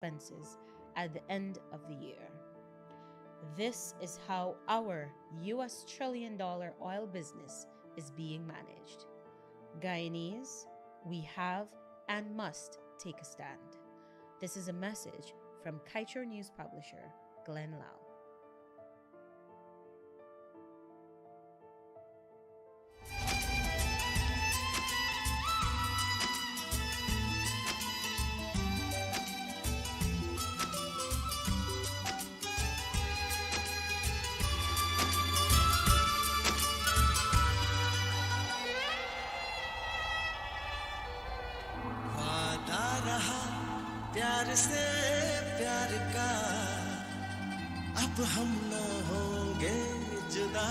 expenses at the end of the year. This is how our US trillion-dollar oil business is being managed. Guyanese, we have and must take a stand. This is a message from Kaieteur News publisher Glenn Lau. प्यार से प्यार का अब हम न होंगे जुदा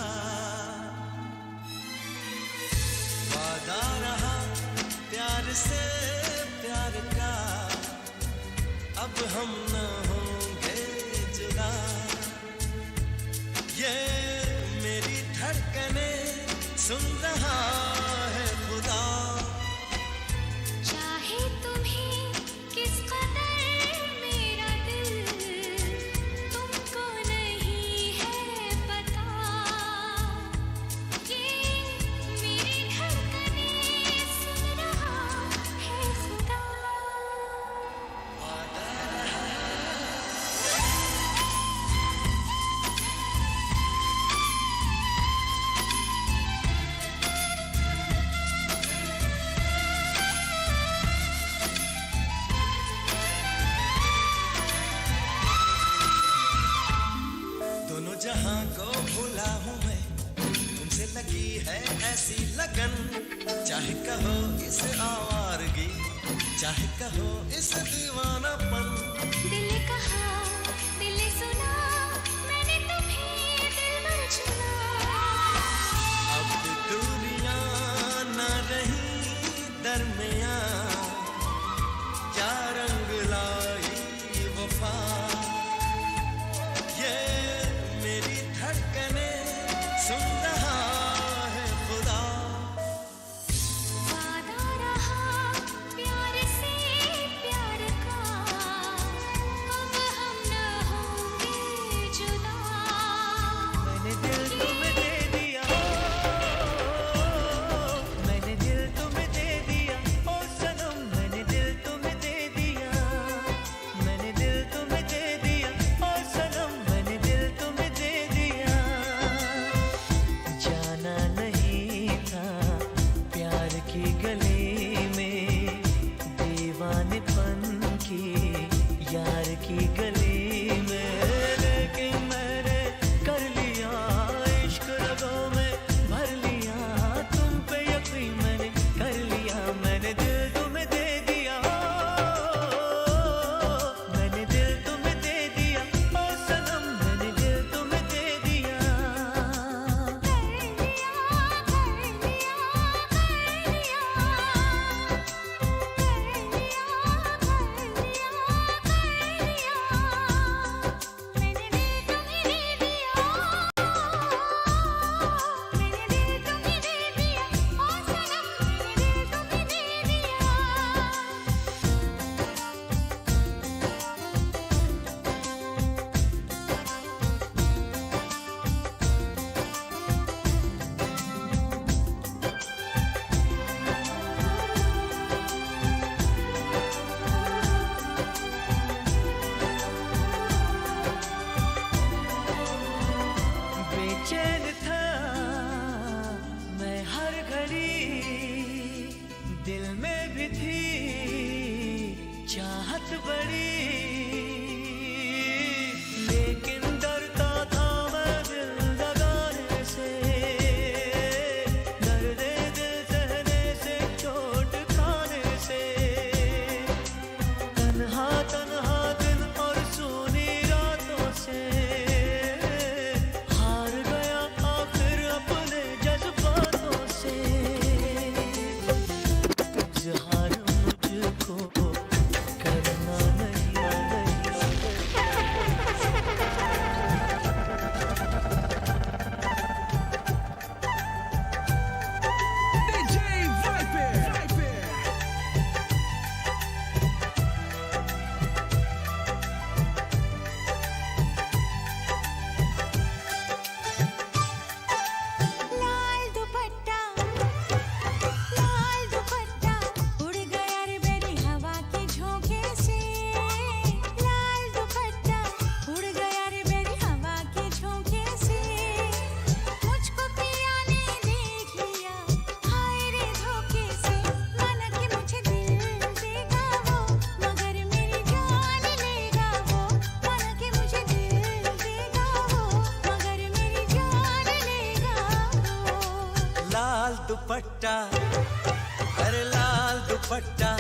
वादा रहा प्यार से प्यार का अब हम न होंगे जुदा ये मेरी धड़कने सुन रहा है खुदा जहां को भूला हूँ मैं तुमसे लगी है ऐसी लगन चाहे कहो इस आवारगी चाहे कहो इस दीवानापन दिल कहा दिल सुना मैंने तुम्हें दिल भर चुना अब दूरियां न रही दरमियां क्या रंग लाई वफा ये मेरी धड़कने सुन रहा है खुदा वादा रहा प्यार से प्यार का अब हम न होंगे जुदा मैंने दिल तुम्हें दे दिया मैंने दिल तुम्हें दे दिया ओ सनम मैंने दिल तुम्हें दे दिया मैंने दिल तुम्हें दे दिया ओ सनम मैंने दिल तुम्हें दे दिया जाना नहीं था प्यार की गली में दीवानेपन की यार की गली में लेकिन मैंने कर लिया इश्क रगों में भर लिया तुम पे यकीन मैंने कर लिया मैंने दिल तुम्हें दे दिया मैंने दिल तुम्हें दे दिया ओ सनम मैंने दिल तुम्हें दे दिया दुपट्टा, अरे लाल दुपट्टा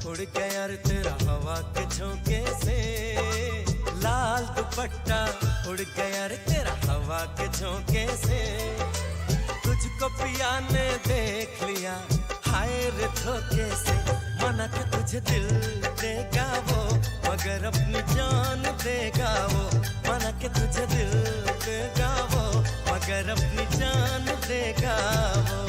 उड़ गया रे तेरा हवा के झोंके से। लाल दुपट्टा उड़ गया रे तेरा हवा के झोंके से। तुझको पिया ने देख लिया हाय रे धोखे से। मना के तुझे दिल देगा वो मगर अपनी जान देगा वो। मना के तुझे दिल देगा वो मगर अपनी जान देगा वो।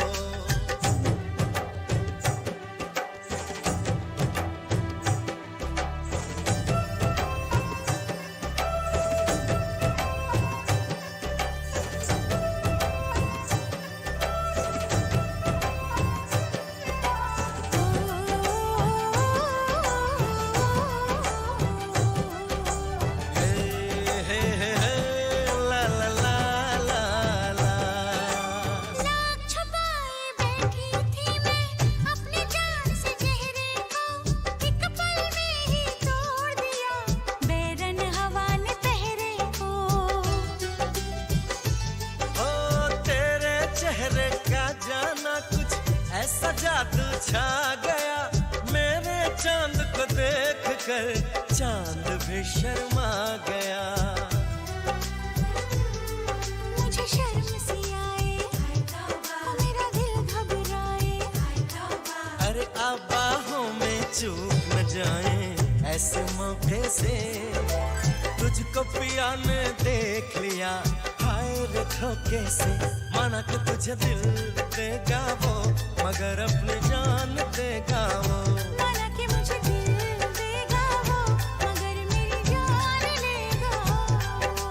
ऐसा जादू छा गया मेरे चांद को देख कर चांद भी शर्मा गया। मुझे शर्म सी आए मेरा दिल घबराए। अरे अब बाहों में चूक न जाए ऐसे मौके से। तुझको पिया ने देख लिया हाय रे धोखे से। माना कि तुझे दिल देगा वो मगर अपनी जान देगा वो। माना कि मुझे दिल देगा वो मगर मेरी जान लेगा वो।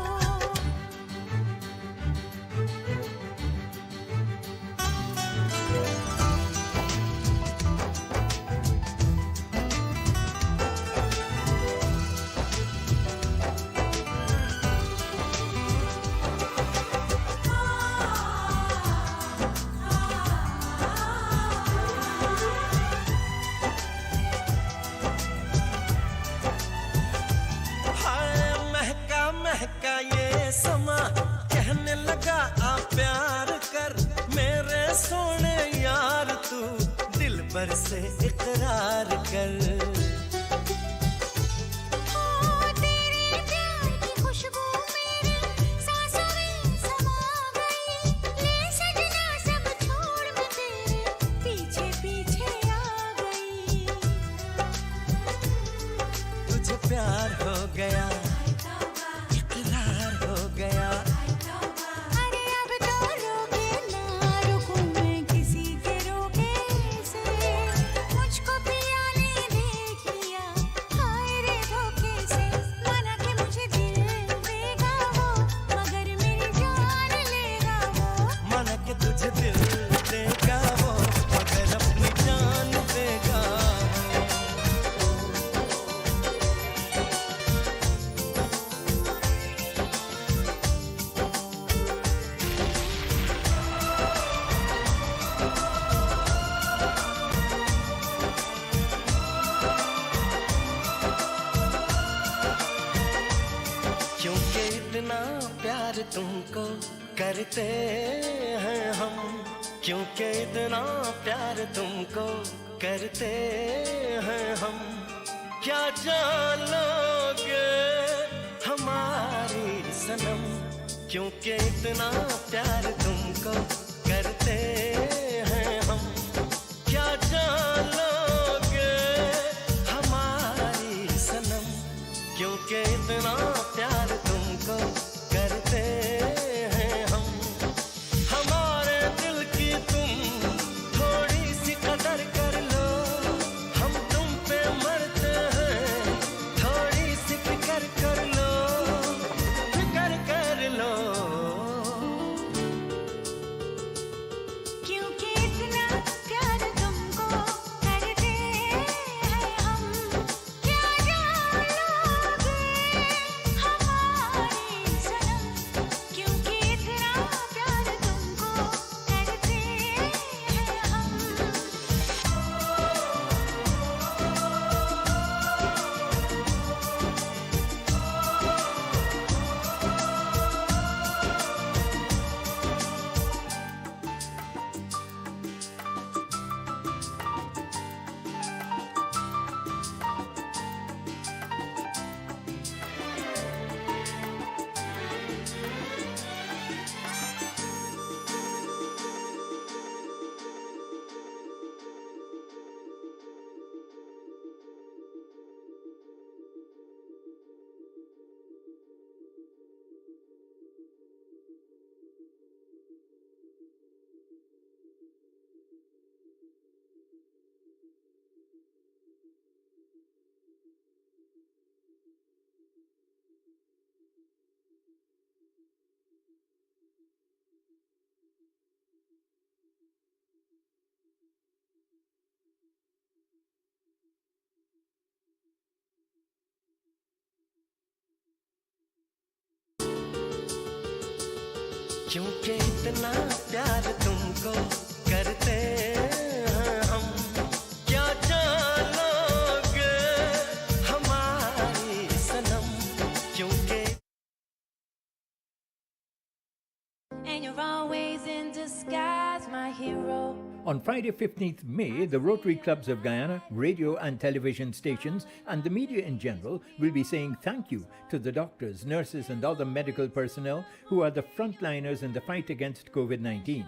महका ये समा कहने लगा आ प्यार कर मेरे सोने यार तू दिल भर से इकरार कर। तेरे प्यार की खुशबू मेरी सांसों में समा गई। ले सजना सब छोड़ मैं तेरे पीछे पीछे आ गई। तुझे प्यार हो गया गया। अरे अब तो रोके ना रुकूं मैं किसी के रोके से। मुझको पिया ने देख लिया हाय रे धोखे से। माना कि मुझे दिल देगा वो मगर मेरी जान लेगा वो। माना कि तुझे दिल देगा वो मगर अपनी जान देगा वो। क्योंकि इतना प्यार तुमको करते हैं हम। क्योंकि इतना प्यार तुमको करते हैं हम। क्या जान लोगे हमारी सनम। क्योंकि इतना प्यार तुमको करते हैं हम। क्या जान लोगे हमारी सनम। क्योंकि इतना प्यार तुमको करते हैं हम। हमारे दिल की तुम थोड़ी सी कदर कर लो। हम तुम पे मरते हैं थोड़ी सी फिक्र कर लो। फिक्र कर लो। क्योंकि इतना प्यार तुमको करते हैं हम। क्या जान लोगे क्योंकि इतना प्यार तुमको करते हैं हम, क्या जानोगे हमारी सनम, क्योंकि And you're always in disguise, my hero. On Friday, 15th May, the Rotary Clubs of Guyana, radio and television stations, and the media in general will be saying thank you to the doctors, nurses, and other medical personnel who are the frontliners in the fight against COVID-19.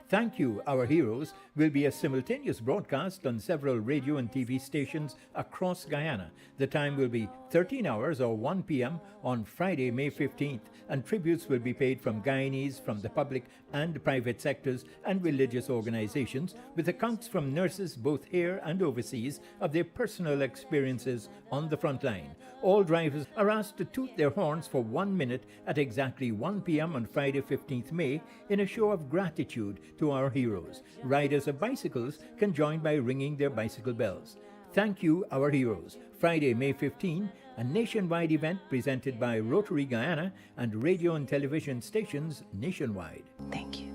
Thank You, Our Heroes will be a simultaneous broadcast on several radio and TV stations across Guyana. The time will be 13 hours or 1 p.m. on Friday, May 15th, and tributes will be paid from Guyanese, from the public and private sectors and religious organizations, with accounts from nurses both here and overseas of their personal experiences on the front line. All drivers are asked to toot their horns for 1 minute at exactly 1 p.m. on Friday, 15th May, in a show of gratitude to our heroes. Riders of bicycles can join by ringing their bicycle bells. Thank You, Our Heroes. Friday, May 15, a nationwide event presented by Rotary Guyana and radio and television stations nationwide. Thank you.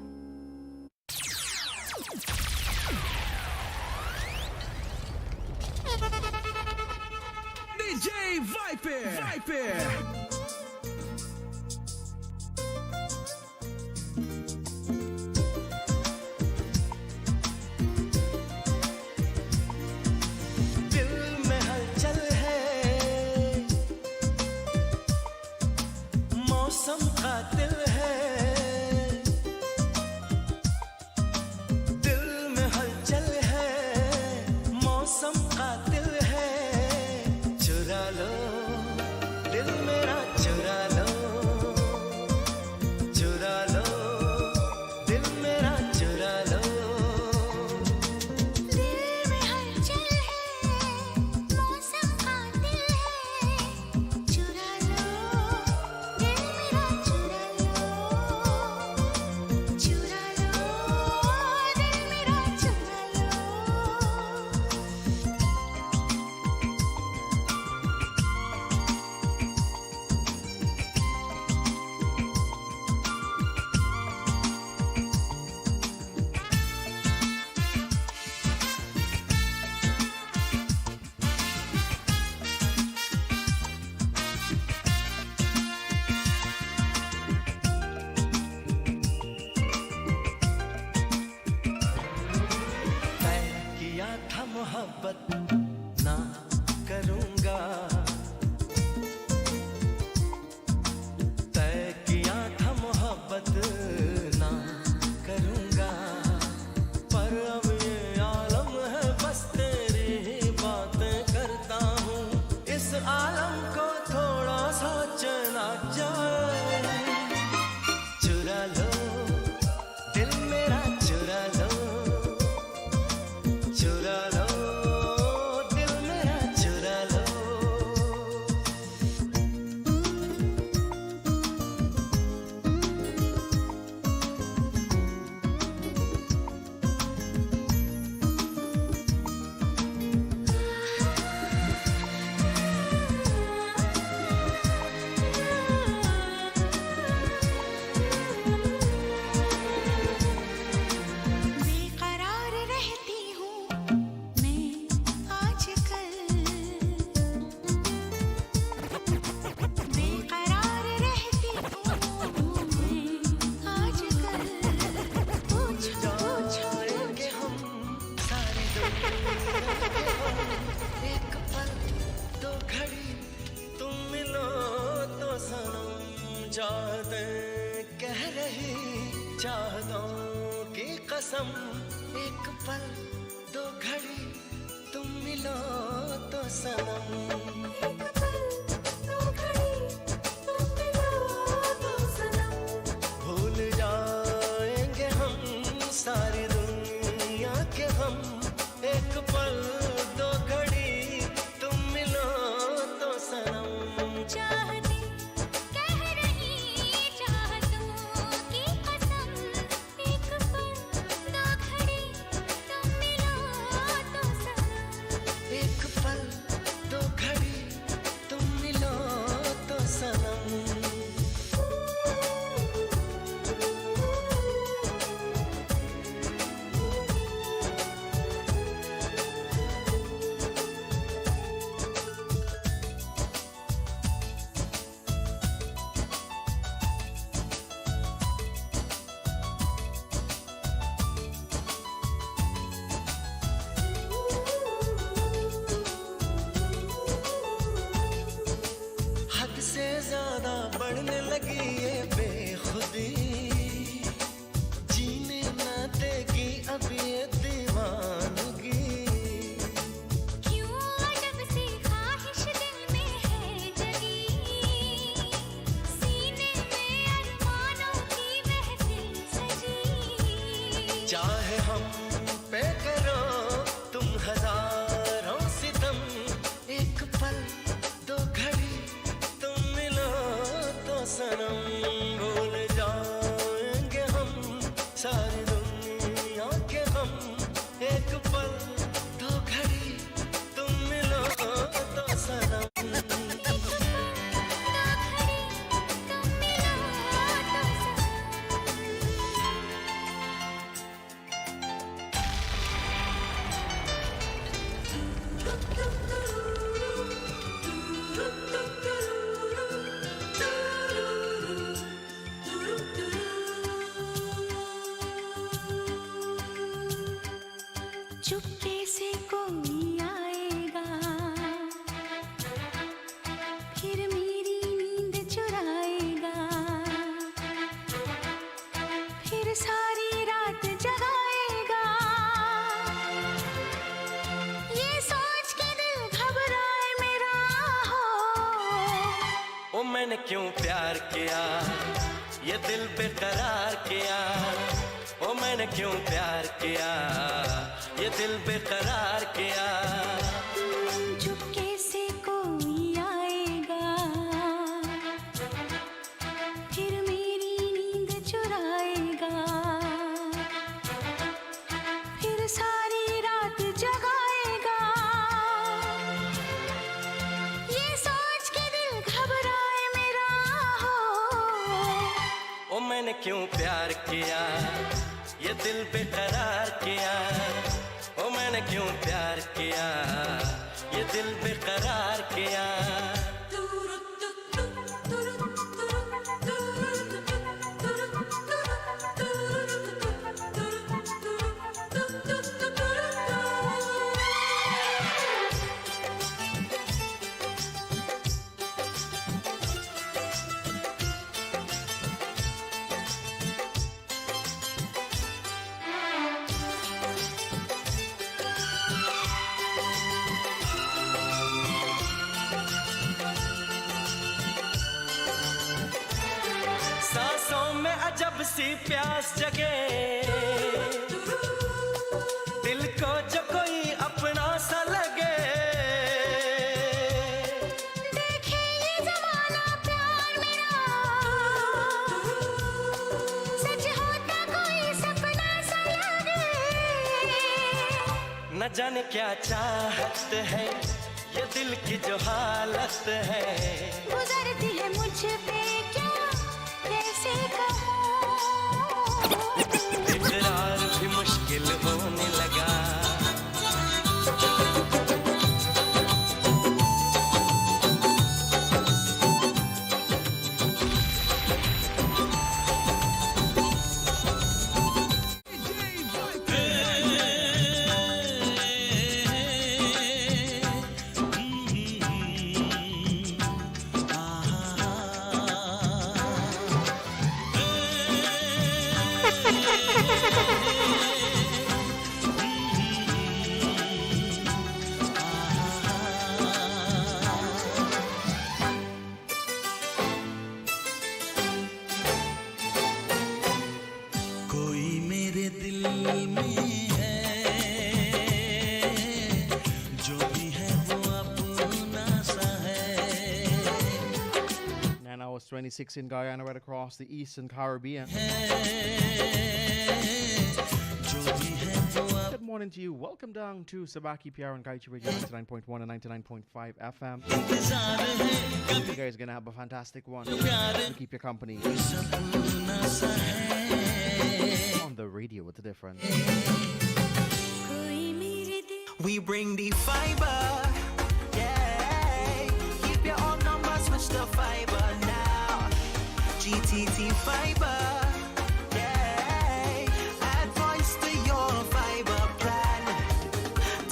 DJ Viper. चाहती कह रही ज्यादा बढ़ने लगी ये बेखुदी, जीने न देगी अब ये दीवानगी। क्यों अजब सी ख्वाहिश दिल में है जगी, सीने में अरमानों की महफिल सजी। चाहे हम पे करो तुम हजारों सितम, एक पल दो घड़ी तुम मिलो तो सनम, भूल जाएंगे हम सारी दुनिया के हम, एक पल दो घड़ी तुम मिलो तो सनम। चुपके से कोई आएगा, फिर मेरी नींद चुराएगा, फिर सारी रात जगाएगा। ये सोच के दिल घबराए मेरा हो, ओ मैंने क्यों प्यार किया, ये दिल बेकरार किया। ओ मैंने क्यों प्यार किया, ये दिल बेकरार किया। चुपके से कोई आएगा, फिर मेरी नींद चुराएगा, फिर सारी रात जगाएगा। ये सोच के दिल घबराए मेरा हो, ओ मैंने क्यों प्यार किया, ये दिल बेकरार किया। ओ मैंने क्यों प्यार किया, ये दिल बेकरार किया। सांसों में अजब सी प्यास जगे, दिल को जो कोई अपना सा लगे। देखे ये जमाना प्यार मेरा, सच होता कोई सपना सा लगे। न जाने क्या चाहत है, ये दिल की जो हालत है। गुजरती है मुझ पे क्या कैसे कहूँ, इकरार भी मुश्किल होने लगा। कोई मेरे दिल में है, जो भी है वो अपना सा है। And now it's 26 in Guyana, right across the Eastern Caribbean. जो भी है वो Good morning to you. Welcome down to Subah, Pyar and Kaieteur Radio 99.1 and 99.5 FM. इंतजार है, You guys are gonna have a fantastic one. We'll keep you company अपना सा है। on the radio with the difference. कोई मेरे दिल We bring the fiber, yeah. Keep your own number, switch the fiber now. GTT fiber, yeah. Add voice to your fiber plan.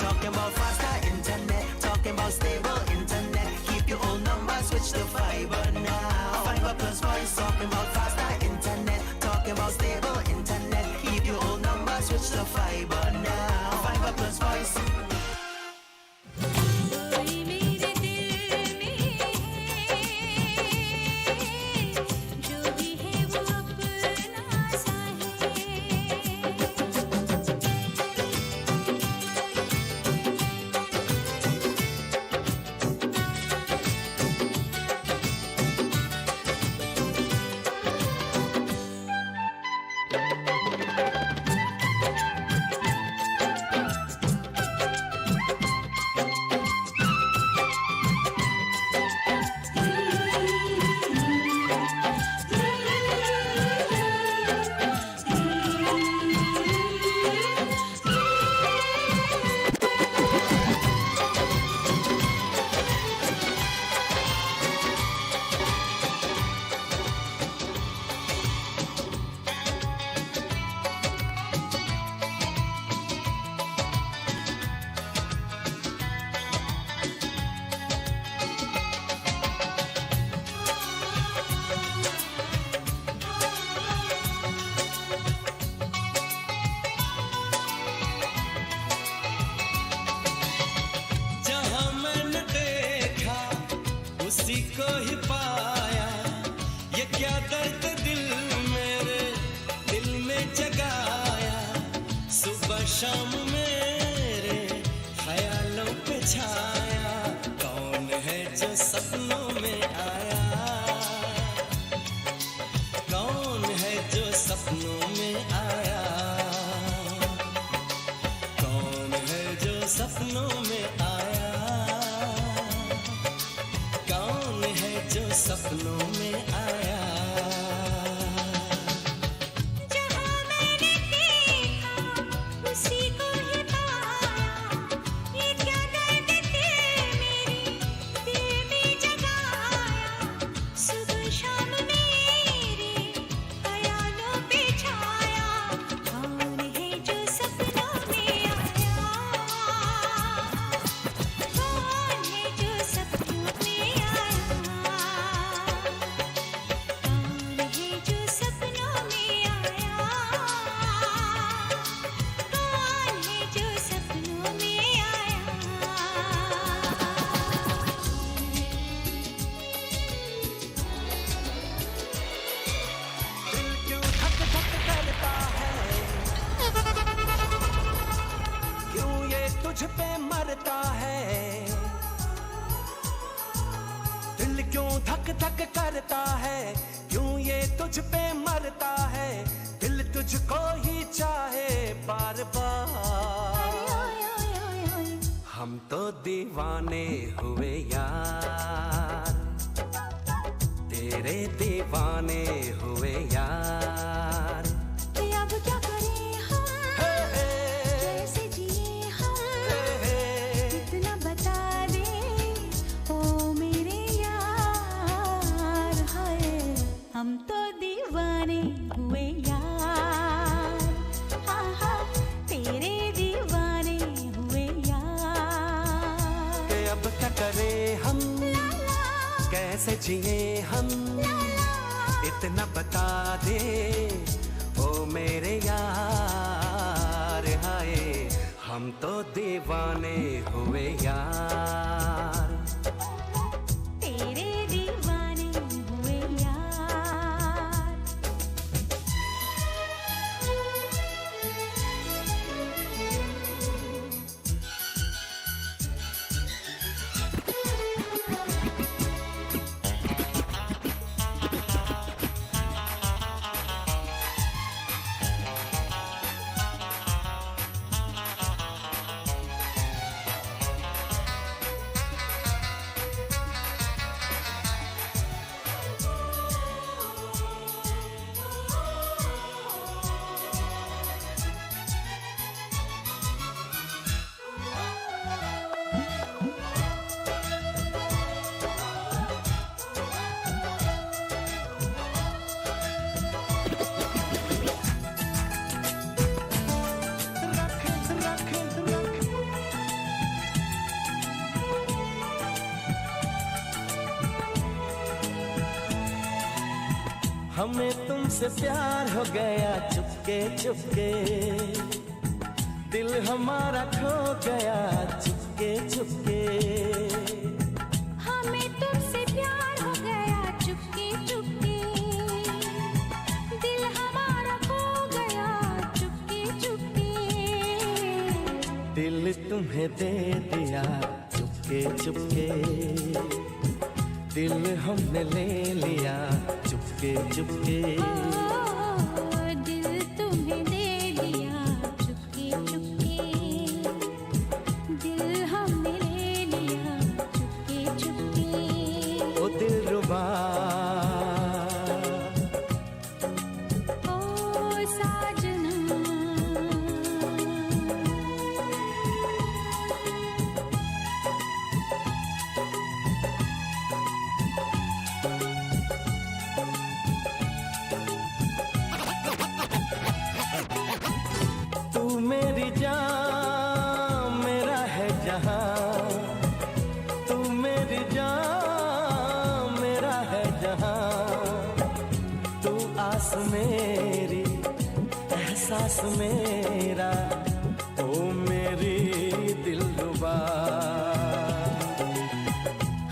Talking about faster internet, talking about stable internet. Keep your own number, switch the fiber now. fiber now. Fiber plus voice. कोई मेरे दिल में है जो भी है वो अपना सा है जहाँ मैंने देखा उसी को ही पाया, ये क्या दर्द दिल मेरे दिल में जगाया। सुबह शाम मेरे ख्यालों पे छाया, कौन है जो सपनों में आया, कौन है जो सपनों में आया, कौन है जो सपनों में आया, कौन है जो सपनों में आया। जहाँ मैंने देखा उसी को ही पाया, ये क्या दर्द दिल मेरे दिल में जगाया। सुबह शाम मेरे ख्यालों पे छाया, कौन है जो सपनों में आया, कौन है जो सपनों में आया, कौन है जो सपनों में आया, कौन है जो सपनों में आया। दिल क्यों धक धक करता है, क्यों ये तुझ पे मरता है। दिल क्यों धक धक करता है, क्यों ये तुझ पे मरता है। दिल तुझको ही चाहे बार बार, हम तो दीवाने हुए यार, तेरे दीवाने हुए यार। अब क्या करें हम, कैसे जिए हम, इतना बता दे ओ मेरे यार। हाय हम तो दीवाने हुए यार, हाँ हाँ तेरे दीवाने हुए यार। के अब क्या करें हम, कैसे जिए हम, इतना बता दे ओ मेरे यार। हाय हम तो दीवाने हुए यार। तेरे दीवाने हुए यार। हमें तुमसे प्यार हो गया चुपके चुपके, दिल हमारा खो गया चुपके चुपके हमें तुमसे प्यार हो गया चुपके चुपके दिल हमारा खो गया चुपके चुपके दिल तुम्हें दे दिया चुपके चुपके दिल हमने ले लिया चुपके चुपके दिल तुम्हें दे दिया चुपके चुपके दिल हमने ले लिया चुपके चुपके ओ दिलरुबा ओ साजना तू मेरी जान मेरा है जहां तू मेरी जान मेरा है जहां तू आस मेरी एहसास मेरा ओ मेरी दिलरुबा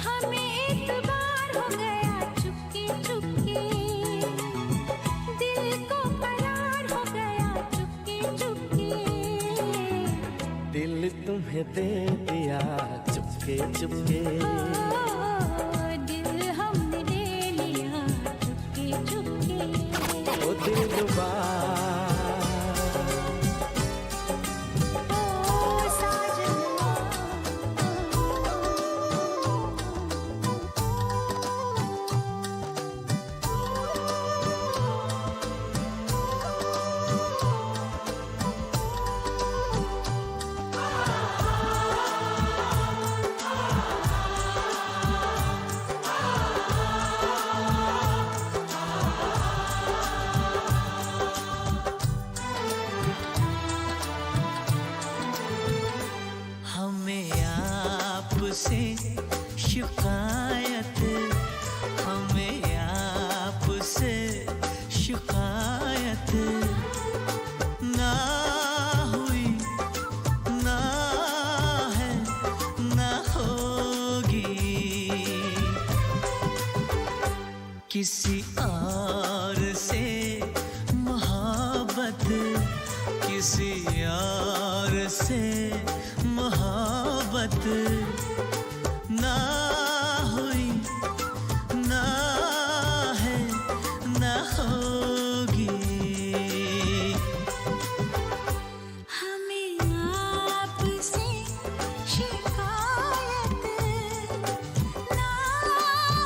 हमें एतबार हो गया चुपके चुपके दिल को करार हो गया चुपके चुपके दिल तुम्हें दे दिया चुपके चुपके दिल हमने ले लिया चुपके चुपके ओ दिलरुबा ओ साजना हमें आपसे शिकायत हमें आपसे शिकायत ना हुई ना है ना होगी किसी और से मोहब्बत किसी और से मोहब्बत ना हुई ना है ना होगी हमें आपसे शिकायत ना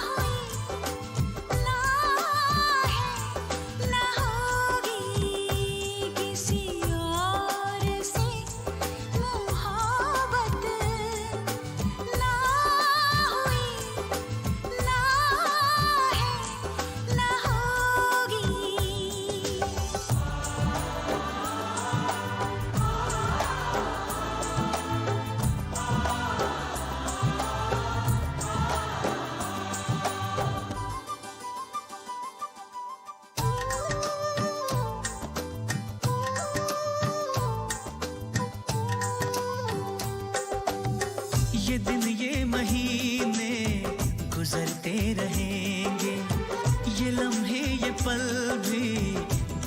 हुई ना है ना होगी किसी और से मोहब्बत ना हुई ना है ना होगी ये दिन ये महीने गुजरते रहेंगे ये लम्हे ये पल भी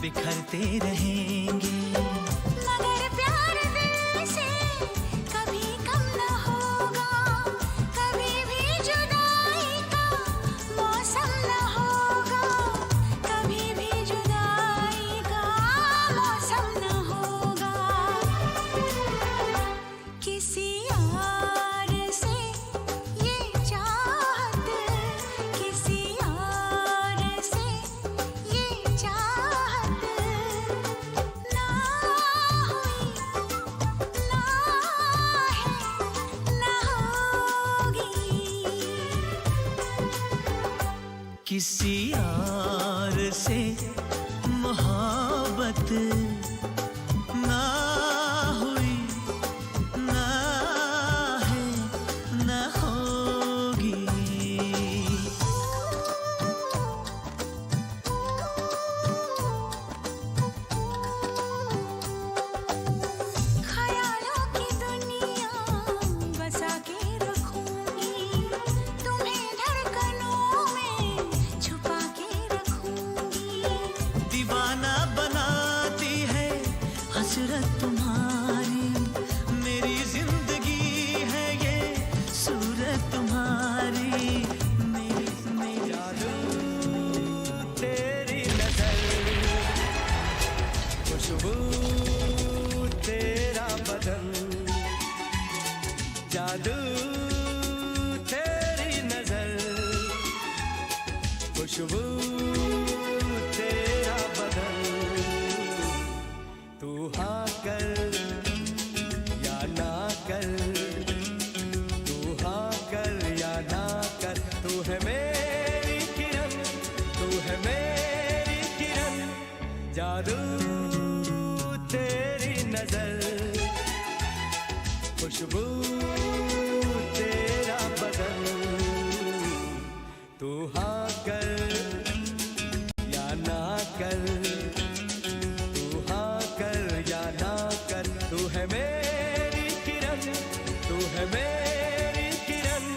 बिखरते रहेंगे मगर प्यार दिल से कभी कम न होगा कभी भी जुदाई का मौसम न होगा कभी भी जुदाई का मौसम न होगा किसी और से ये चाहत किसी और से ये चाहत ना हुई ना है ना होगी किसी और से मोहब्बत ना हुई ना है ना होगी खत खुशबू तेरा बदन तू हाँ कर या ना कर तू हाँ कर या ना कर तू है मेरी किरण तू है मेरी किरण जादू तेरी नजर खुशबू तेरा बदन तू हाँ कर या ना कर तू हाँ कर या ना कर तू है मेरी किरण तू है मेरी किरण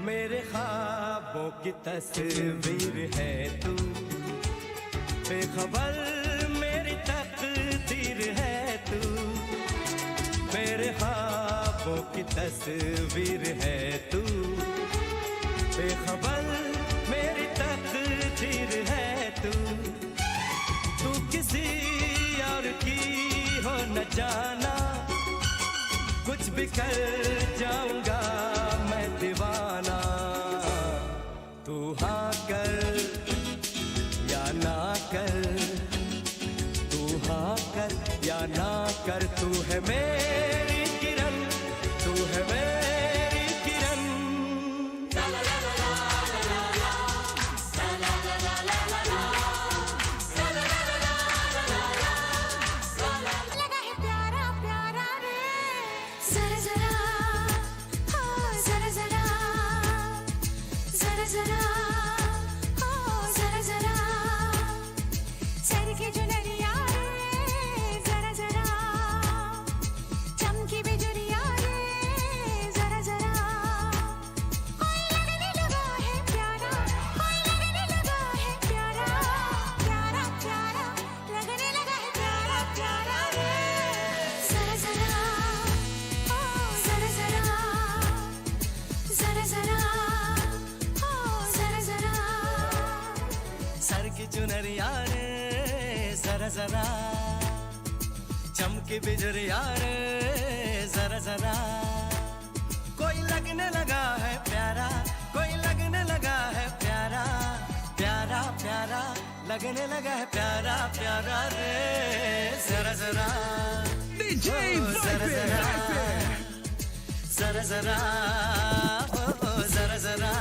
मेरे ख्वाबों की तस्वीर है तू बेखबर मेरी तकदीर है तू मेरे ख्वाबों की तस्वीर है तू बेखबर मेरी तकदीर है तू तू किसी और की हो न जाना कुछ भी कर जाऊंगा मैं दीवाना तू हाँ कर या ना कर तू हाँ कर या ना कर तू है मेरी किरण तू है मेरी किरण लगा है प्यारा प्यारा रे जरा जरा हो जरा जरा जरा जरा हो जरा जरा सर के जुनरिया रे जरा जरा चमकी बिजुरिया रे जरा जरा कोई लगने लगा है प्यारा कोई लगने लगा है प्यारा प्यारा प्यारा लगने लगा है प्यारा प्यारा रे जरा जरा हो जरा जरा जरा जरा हो जरा जरा सर की चुनरिया रे जरा जरा चमकी बिजुरिया रे जरा जरा कोई लगने लगा है प्यारा कोई लगने लगा है प्यारा प्यारा प्यारा लगने लगा है प्यारा प्यारा रे जरा जरा DJ जरा Viper, जरा Viper. जरा जरा जरा जरा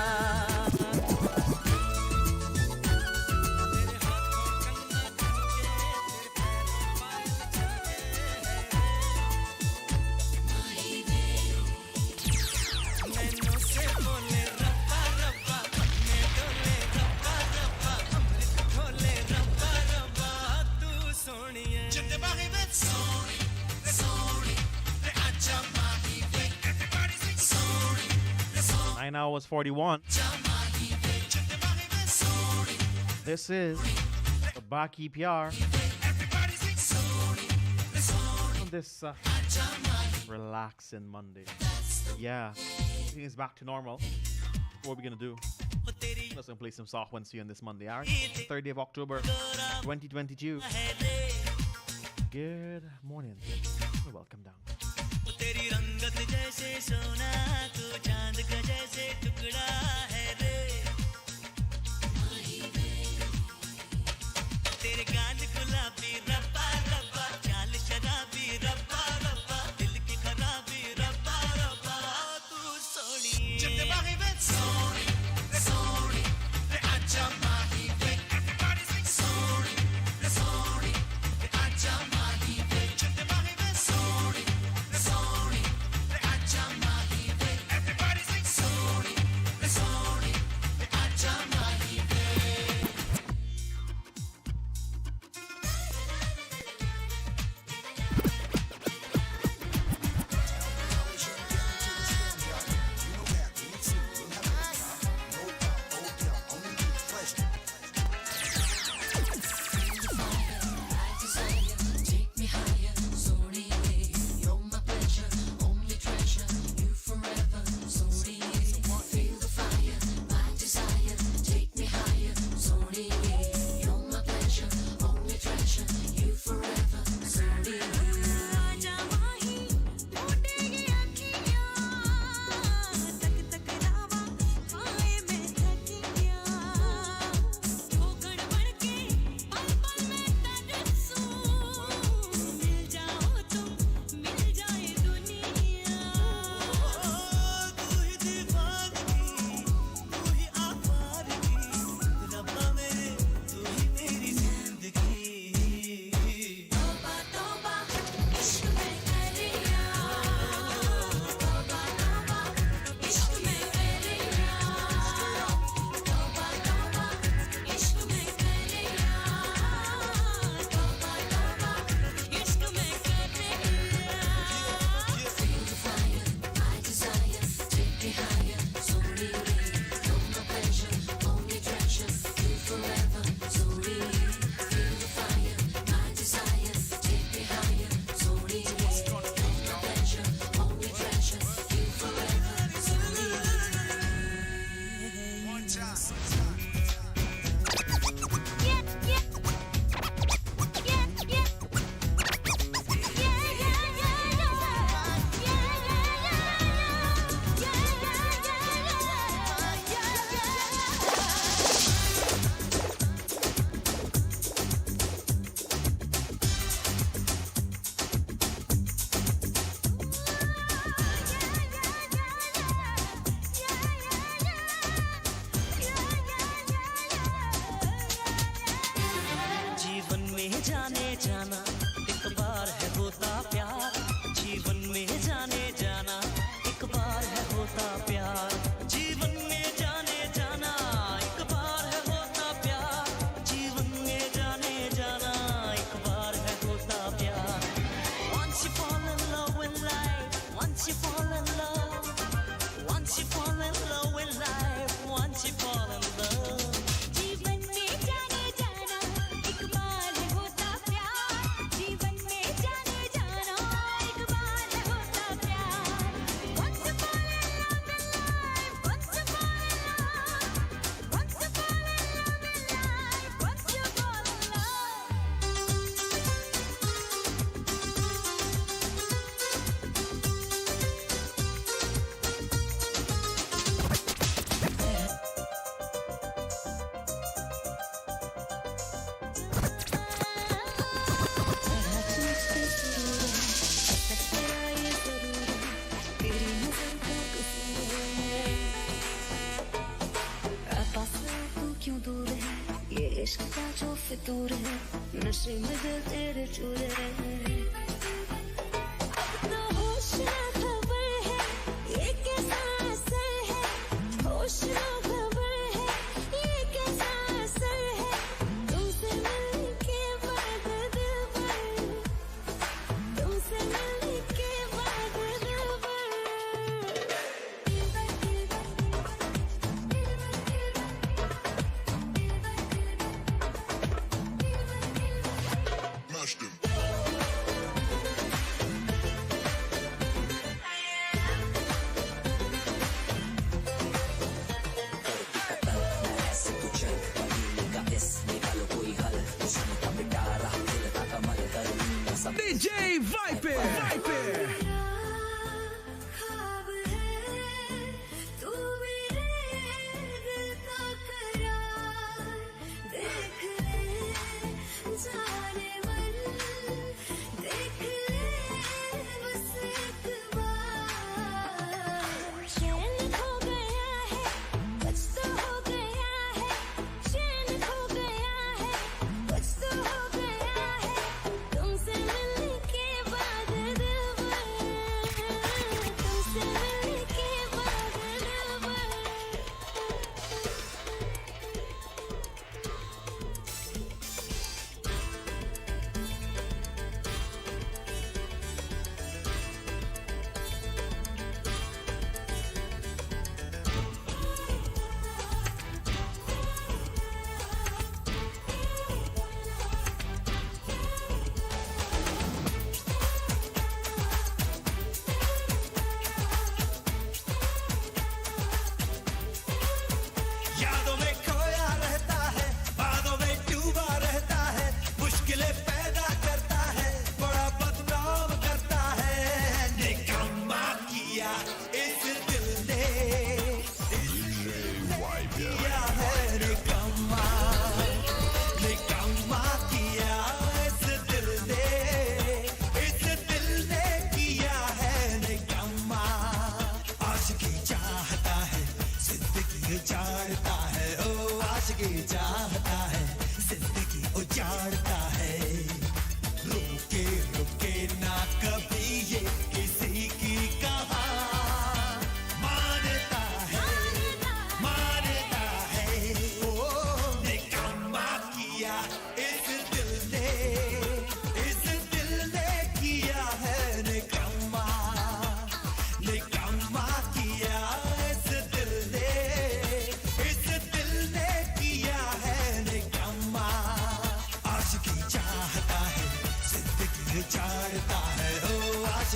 नैनों से बोले रब्बा रब्बा अपने डोले रब्बा रब्बा अमृत घोले रब्बा रब्बा तू सोनिए जिंदे बागी में सोनी रे सोनी रे अच्छा माही वे everybody sing सोनी रे सोनी 9 hours 41. माही वे जिंदे बागी में Soni This is the Baki Pyar everybody sing Soni रे Soni on this relaxing Monday. Yeah, everything is back to normal. What are we gonna do? Let's gonna play some soft ones for you on this Monday, alright? 3rd day of October, 2022. Good morning. Welcome down. तेरी रंगत जैसे सोना तू चांद का जैसे टुकड़ा है रे तेरे गाल गुलाबी रब्बा रब्बा चाल शराबी रब्बा रब्बा दिल की खराबी रब्बा रब्बा तू सोनी जिंदे बागी में सोनी रे अच्छा माही वे everybody sing सोनी रे अच्छा माही वे जिंदे बागी में सोनी रे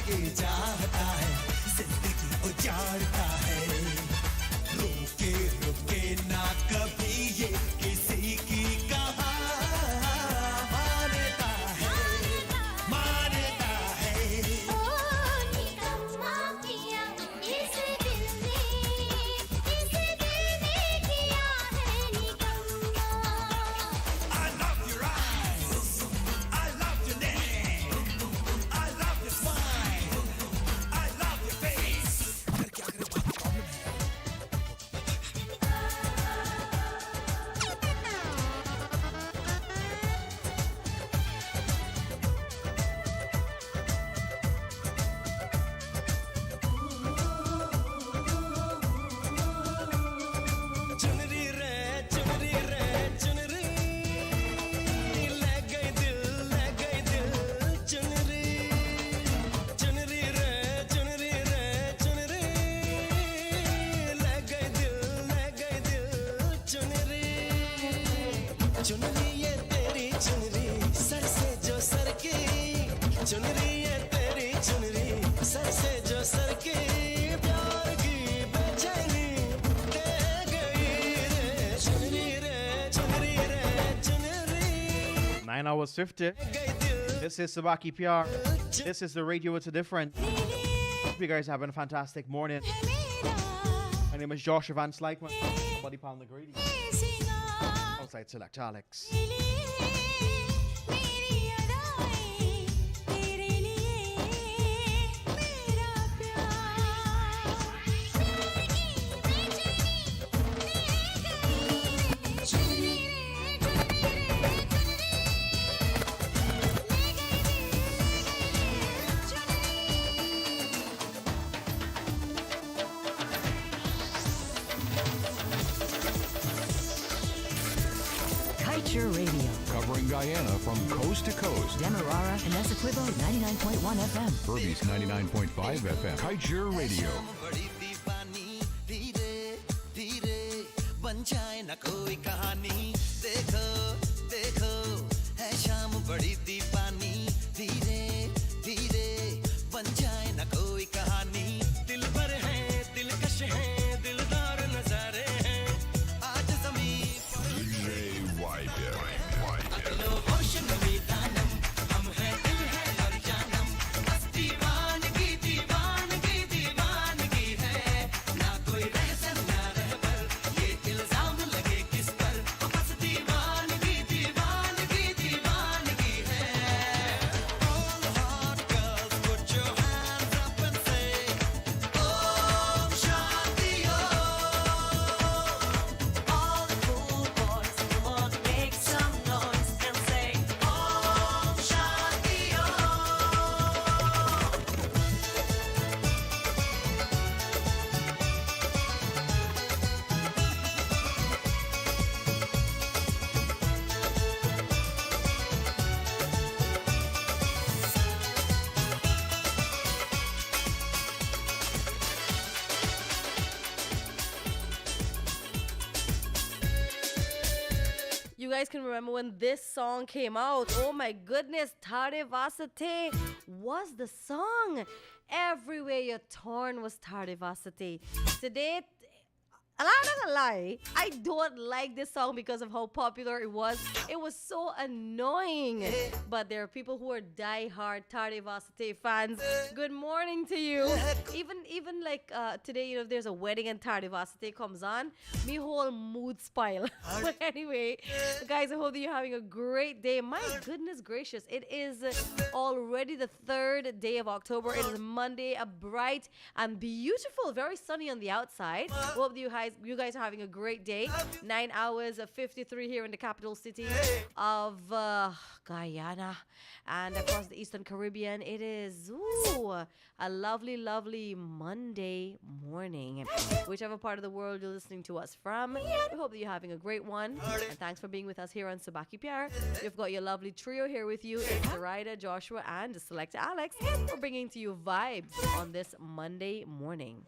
ये चाहता है जिंदगी उजाड़ता है रुके रुके ना कभी ये किसी की कहा मानता है मानता है ओ निकम्मा किया इस दिल ने किया है निकम्मा I love your eyes I love your name I love your smile I love your face अगर क्या करे बात प्रॉब्लम है चुनरी रे चुनरी रे चुनरी ले गई दिल चुनरी चुनरी रे चुनरी ले गई दिल चुनरी चुनरी ये तेरी चुनरी सर से जो सर की चुनरी ये तेरी चुनरी सर से जो सर की प्यार की बेचैनी दे गई रे चुनरी रे चुनरी रे चुनरी 9 hours 50. This is Subah Pyar. This is the radio. It's a different. Hope you guys are having a fantastic morning. My name is Joshua Van Slykeman. Buddy Palm the Grady. Outside Select Alex. मेरी अदाएं तेरे लिए मेरा प्यार जिंदगी बेचैनी दे गई चुनरी Kaieteur Radio. Covering Guyana from coast to coast. Demerara and Essequibo 99.1 FM. Furby's 99.5 FM. Kaieteur Radio. बड़ी दीवानी धीरे धीरे बन जाए न कोई कहानी देखो देखो है शाम बड़ी दीवानी धीरे धीरे बन जाए न कोई कहानी दिल भर है दिलकश है दिलदार नजारे हैं आज ज़मीं लो होश नमी दानम हम हैं दिल है और जानम बस दीवानगी दीवानगी दीवानगी है ना कोई रहसन ना रहबर ये इल्जाम लगे किस पर बस दीवानगी दीवानगी दीवानगी है All the hot girls put your hands up and say Om Shanti All the cool boys come on make some noise and say Om Shanti You guys can remember when this song came out. Oh my goodness, Tare Vasate was the song. Everywhere you turn was Tare Vasate. Today, and I'm not gonna lie, I don't like this song because of how popular it was. It was so annoying. But there are people who are die-hard Tare Vasate fans. Good morning to you. Even like today, you know, if there's a wedding and Tare Vasate comes on, me whole mood spoil. But anyway, guys, I hope that you're having a great day. My goodness gracious, it is already the 3rd day of October. It is Monday, a bright and beautiful, very sunny on the outside. Hope that you guys are having a great day. 9 hours of 53 here in the capital city of Guyana and across the Eastern Caribbean. It is a lovely, lovely Monday morning. Whichever part of the world you're listening to us from, we hope that you're having a great one. And thanks for being with us here on Subah Pyar. We've got your lovely trio here with you. It's Zoraida, Joshua, and Select Alex. We're bringing to you vibes on this Monday morning.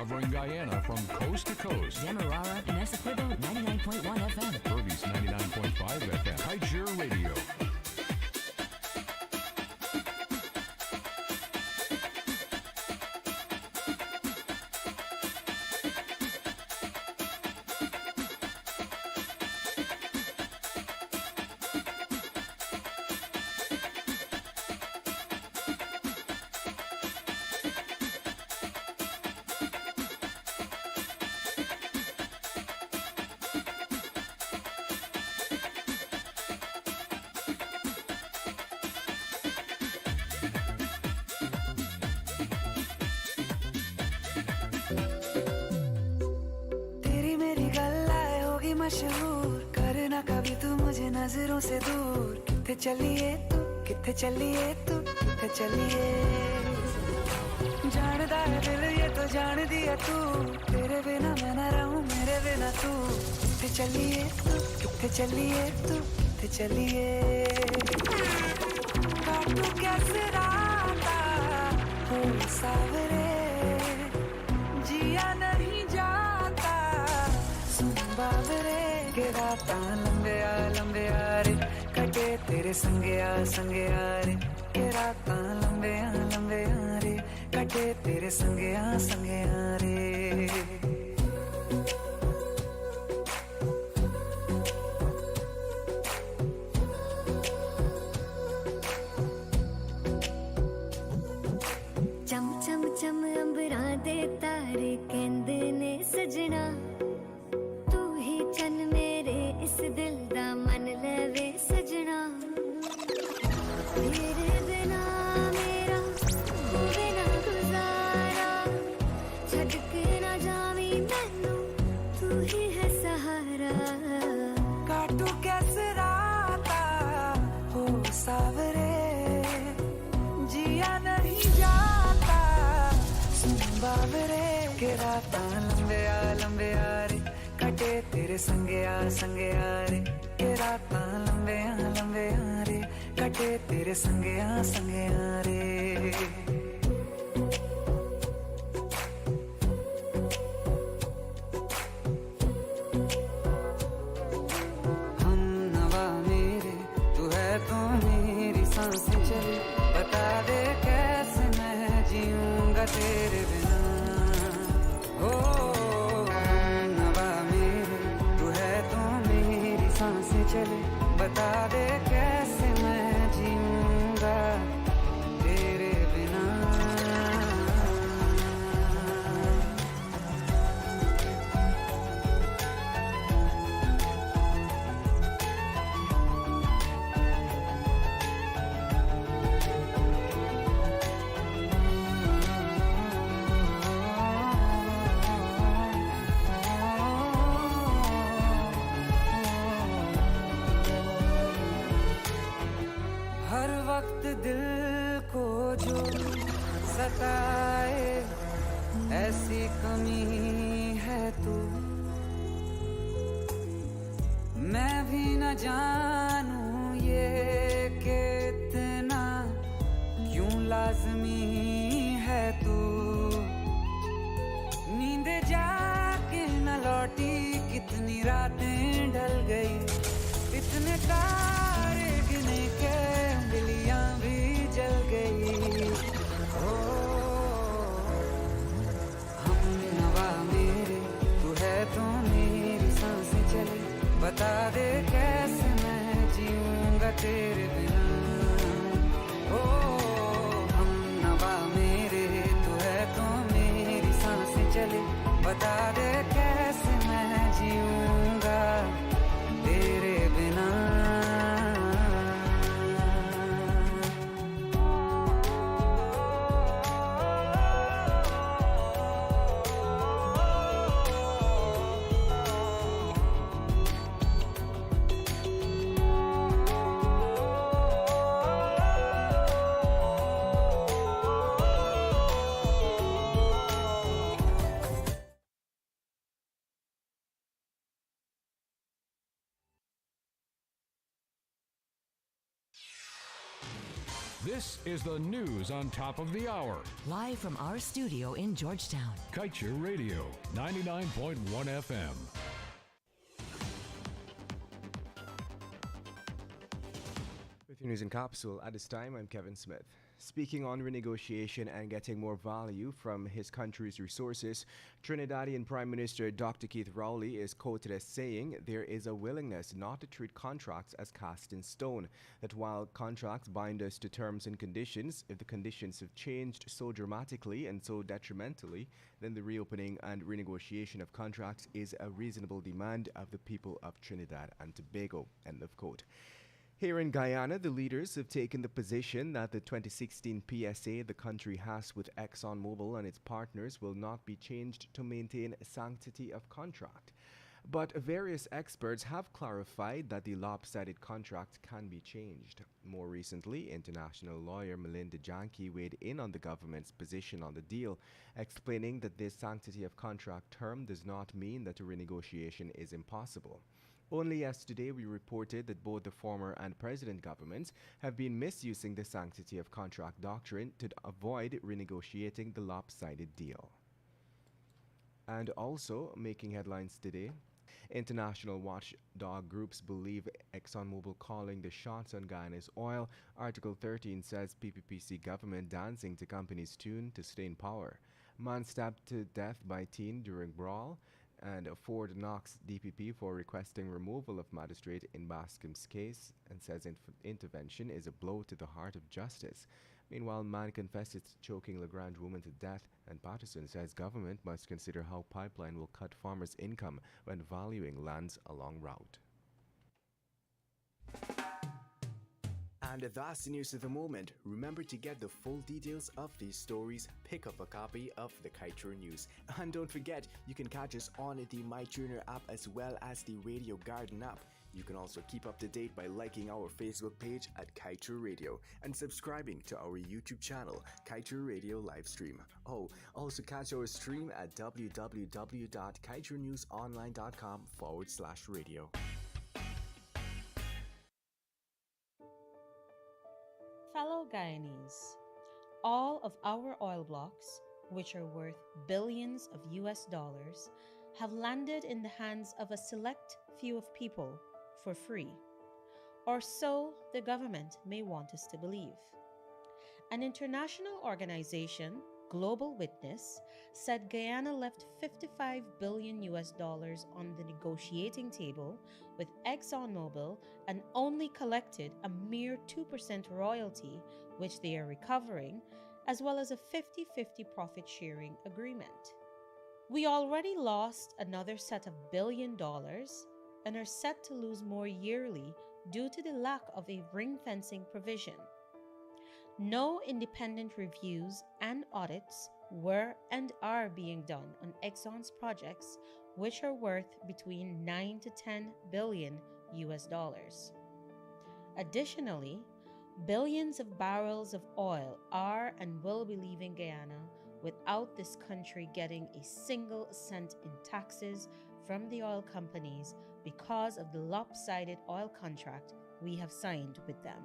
covering Guyana from coast to coast. Demerara and Essequibo 99.1 FM. Purdy's 99.5 FM. Kaieteur Radio. मशहूर करना कभी तू मुझे नजरों से दूर किथे चलिए तू किथे चलिए तू किथे चलिए जानदा है दिल ये तो जान दिया तू तेरे बिना मैं न रहूं मेरे बिना तू किथे चलिए तू किथे चलिए तू किथे चलिए काटू कैसे राता हो सावरे जिया नहीं जाता सुन बावरे के राता लंबे आ रे कटे तेरे संगे आ रे के राता लंबे आ रे कटे तेरे संगे आ रे चम चम चम अंबरा दे तारे कहंदे ने सजना तू ही चन मेरे इस दिल दा मन लेवे सजना तेरे बिना मेरा होवे ना गुजारा छड़ के ना जावी मैनू तू ही है सहारा काटू कैसे राता हो सावरे जिया नहीं जाता सुन बावरे के राता लंबे आ रे कटे तेरे संगे आ रे के राता लंबे आ रे कटे तेरे संगे आ रे हम नवा मेरे तू है तो मेरी सांसें चले बता दे कैसे मैं जीऊंगा तेरे बिना हो हम नवा मेरे तू है तो मेरी सांसें चले बता दे कैसे मैं जीऊंगा तेरे बिना हर वक्त दिल को जो सताए ऐसी कमी है तू मैं भी न जानूं ये कि इतना क्यों लाजमी है तू नींद जाके न लौटी कितनी रातें ढल गई इतने तारे गिने के बिलियां भी जल गई हो हम नवा मेरे तू है तो मेरी सांसें चले बता दे कैसे मैं जीऊं This is the news on top of the hour. Live from our studio in Georgetown. Kaieteur Radio, 99.1 FM. With your news in capsule, at this time, I'm Kevin Smith. Speaking on renegotiation and getting more value from his country's resources, Trinidadian Prime Minister Dr. Keith Rowley is quoted as saying there is a willingness not to treat contracts as cast in stone, that while contracts bind us to terms and conditions, if the conditions have changed so dramatically and so detrimentally, then the reopening and renegotiation of contracts is a reasonable demand of the people of Trinidad and Tobago. End of quote. Here in Guyana, the leaders have taken the position that the 2016 PSA the country has with ExxonMobil and its partners will not be changed to maintain sanctity of contract. But various experts have clarified that the lopsided contract can be changed. More recently, international lawyer Melinda Janke weighed in on the government's position on the deal, explaining that this sanctity of contract term does not mean that a renegotiation is impossible. Only yesterday we reported that both the former and present governments have been misusing the sanctity of contract doctrine to avoid renegotiating the lopsided deal. And also making headlines today, international watchdog groups believe ExxonMobil calling the shots on Guyana's oil. Article 13 says PPPC government dancing to company's tune to stay in power. Man stabbed to death by teen during brawl. And Ford knocks DPP for requesting removal of magistrate in Bascom's case and says intervention is a blow to the heart of justice. Meanwhile, man confesses to choking Legrand woman to death, and Patterson says government must consider how pipeline will cut farmers' income when valuing lands along route. And that's the news of the moment. Remember to get the full details of these stories, pick up a copy of the Kaieteur News. And don't forget, you can catch us on the MyTuner app as well as the Radio Garden app. You can also keep up to date by liking our Facebook page at Kaieteur Radio and subscribing to our YouTube channel, Kaieteur Radio Livestream. Oh, also catch our stream at www.kaieteurnewsonline.com/radio. Fellow Guyanese, all of our oil blocks, which are worth billions of US dollars, have landed in the hands of a select few of people for free, or so the government may want us to believe. An international organization, Global Witness, said Guyana left 55 billion US dollars on the negotiating table with ExxonMobil and only collected a mere 2% royalty, which they are recovering, as well as a 50-50 profit sharing agreement. We already lost another set of $1 billion and are set to lose more yearly due to the lack of a ring-fencing provision. No independent reviews and audits were and are being done on Exxon's projects, which are worth between 9 to 10 billion US dollars. Additionally, billions of barrels of oil are and will be leaving Guyana without this country getting a single cent in taxes from the oil companies because of the lopsided oil contract we have signed with them.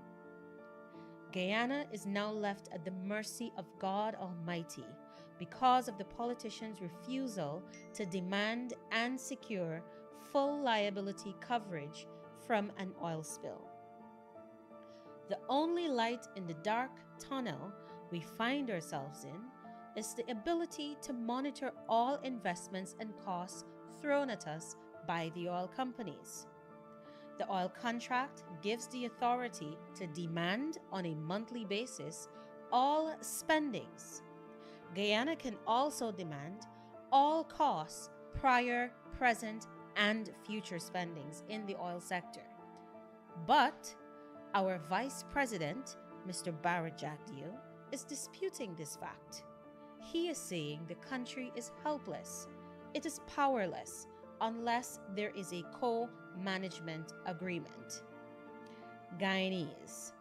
Guyana is now left at the mercy of God Almighty because of the politicians' refusal to demand and secure full liability coverage from an oil spill. The only light in the dark tunnel we find ourselves in is the ability to monitor all investments and costs thrown at us by the oil companies. The oil contract gives the authority to demand on a monthly basis all spendings. Guyana can also demand all costs, prior, present, and future spendings in the oil sector. But our Vice President, Mr. Barrett Jagdeo, is disputing this fact. He is saying the country is helpless, it is powerless, unless there is a co-management agreement. Guyanese,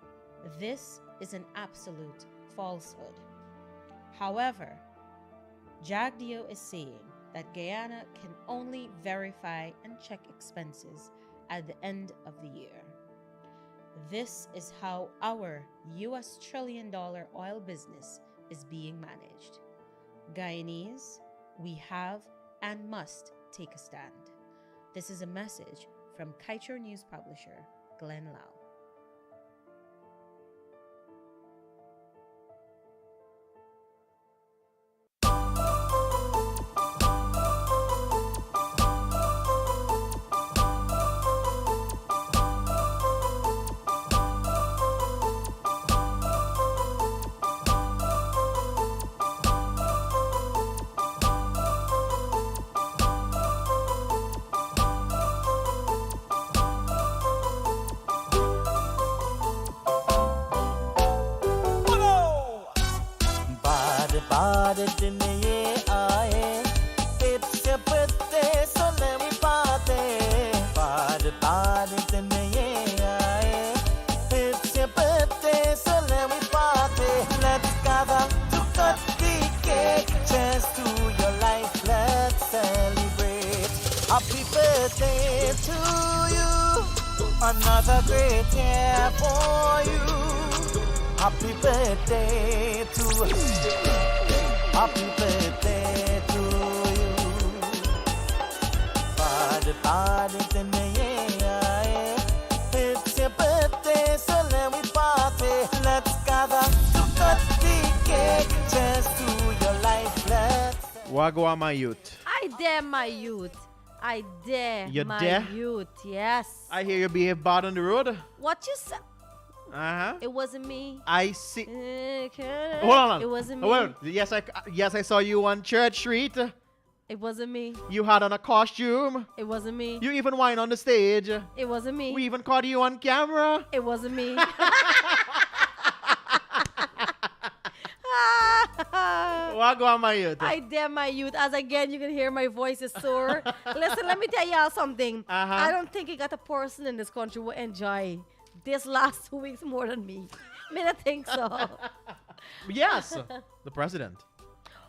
this is an absolute falsehood. However, Jagdeo is saying that Guyana can only verify and check expenses at the end of the year. This is how our US trillion dollar oil business is being managed. Guyanese, we have and must take a stand. This is a message from Kaieteur News publisher Glenn Lau. बार दिन ये आए इससे पत्ते सुन पाते बार बार दिन ये आए इससे पत्ते सुन पाते let's gather to cut the cake cheers to your life let's celebrate happy birthday to you another great year for you happy birthday to Happy birthday to you. Baad din ye aaye. It's your birthday, so let me party. Let's gather to cut the cake. Cheers to your life. Wagwan, my youth. I dare my youth. I dare You my dare? youth. Yes. I hear you behave bad on the road. What you said? Uh-huh. It wasn't me. I see. Hold on. It wasn't me. Well, yes, I saw you on Church Street. It wasn't me. You had on a costume. It wasn't me. You even whined on the stage. It wasn't me. We even caught you on camera. It wasn't me. Wagwan, my youth. I dare my youth. As again, you can hear my voice is sore. Listen, let me tell y'all something. I don't think you got a person in this country who enjoy this last 2 weeks more than me. I don't think so. Yes, the president.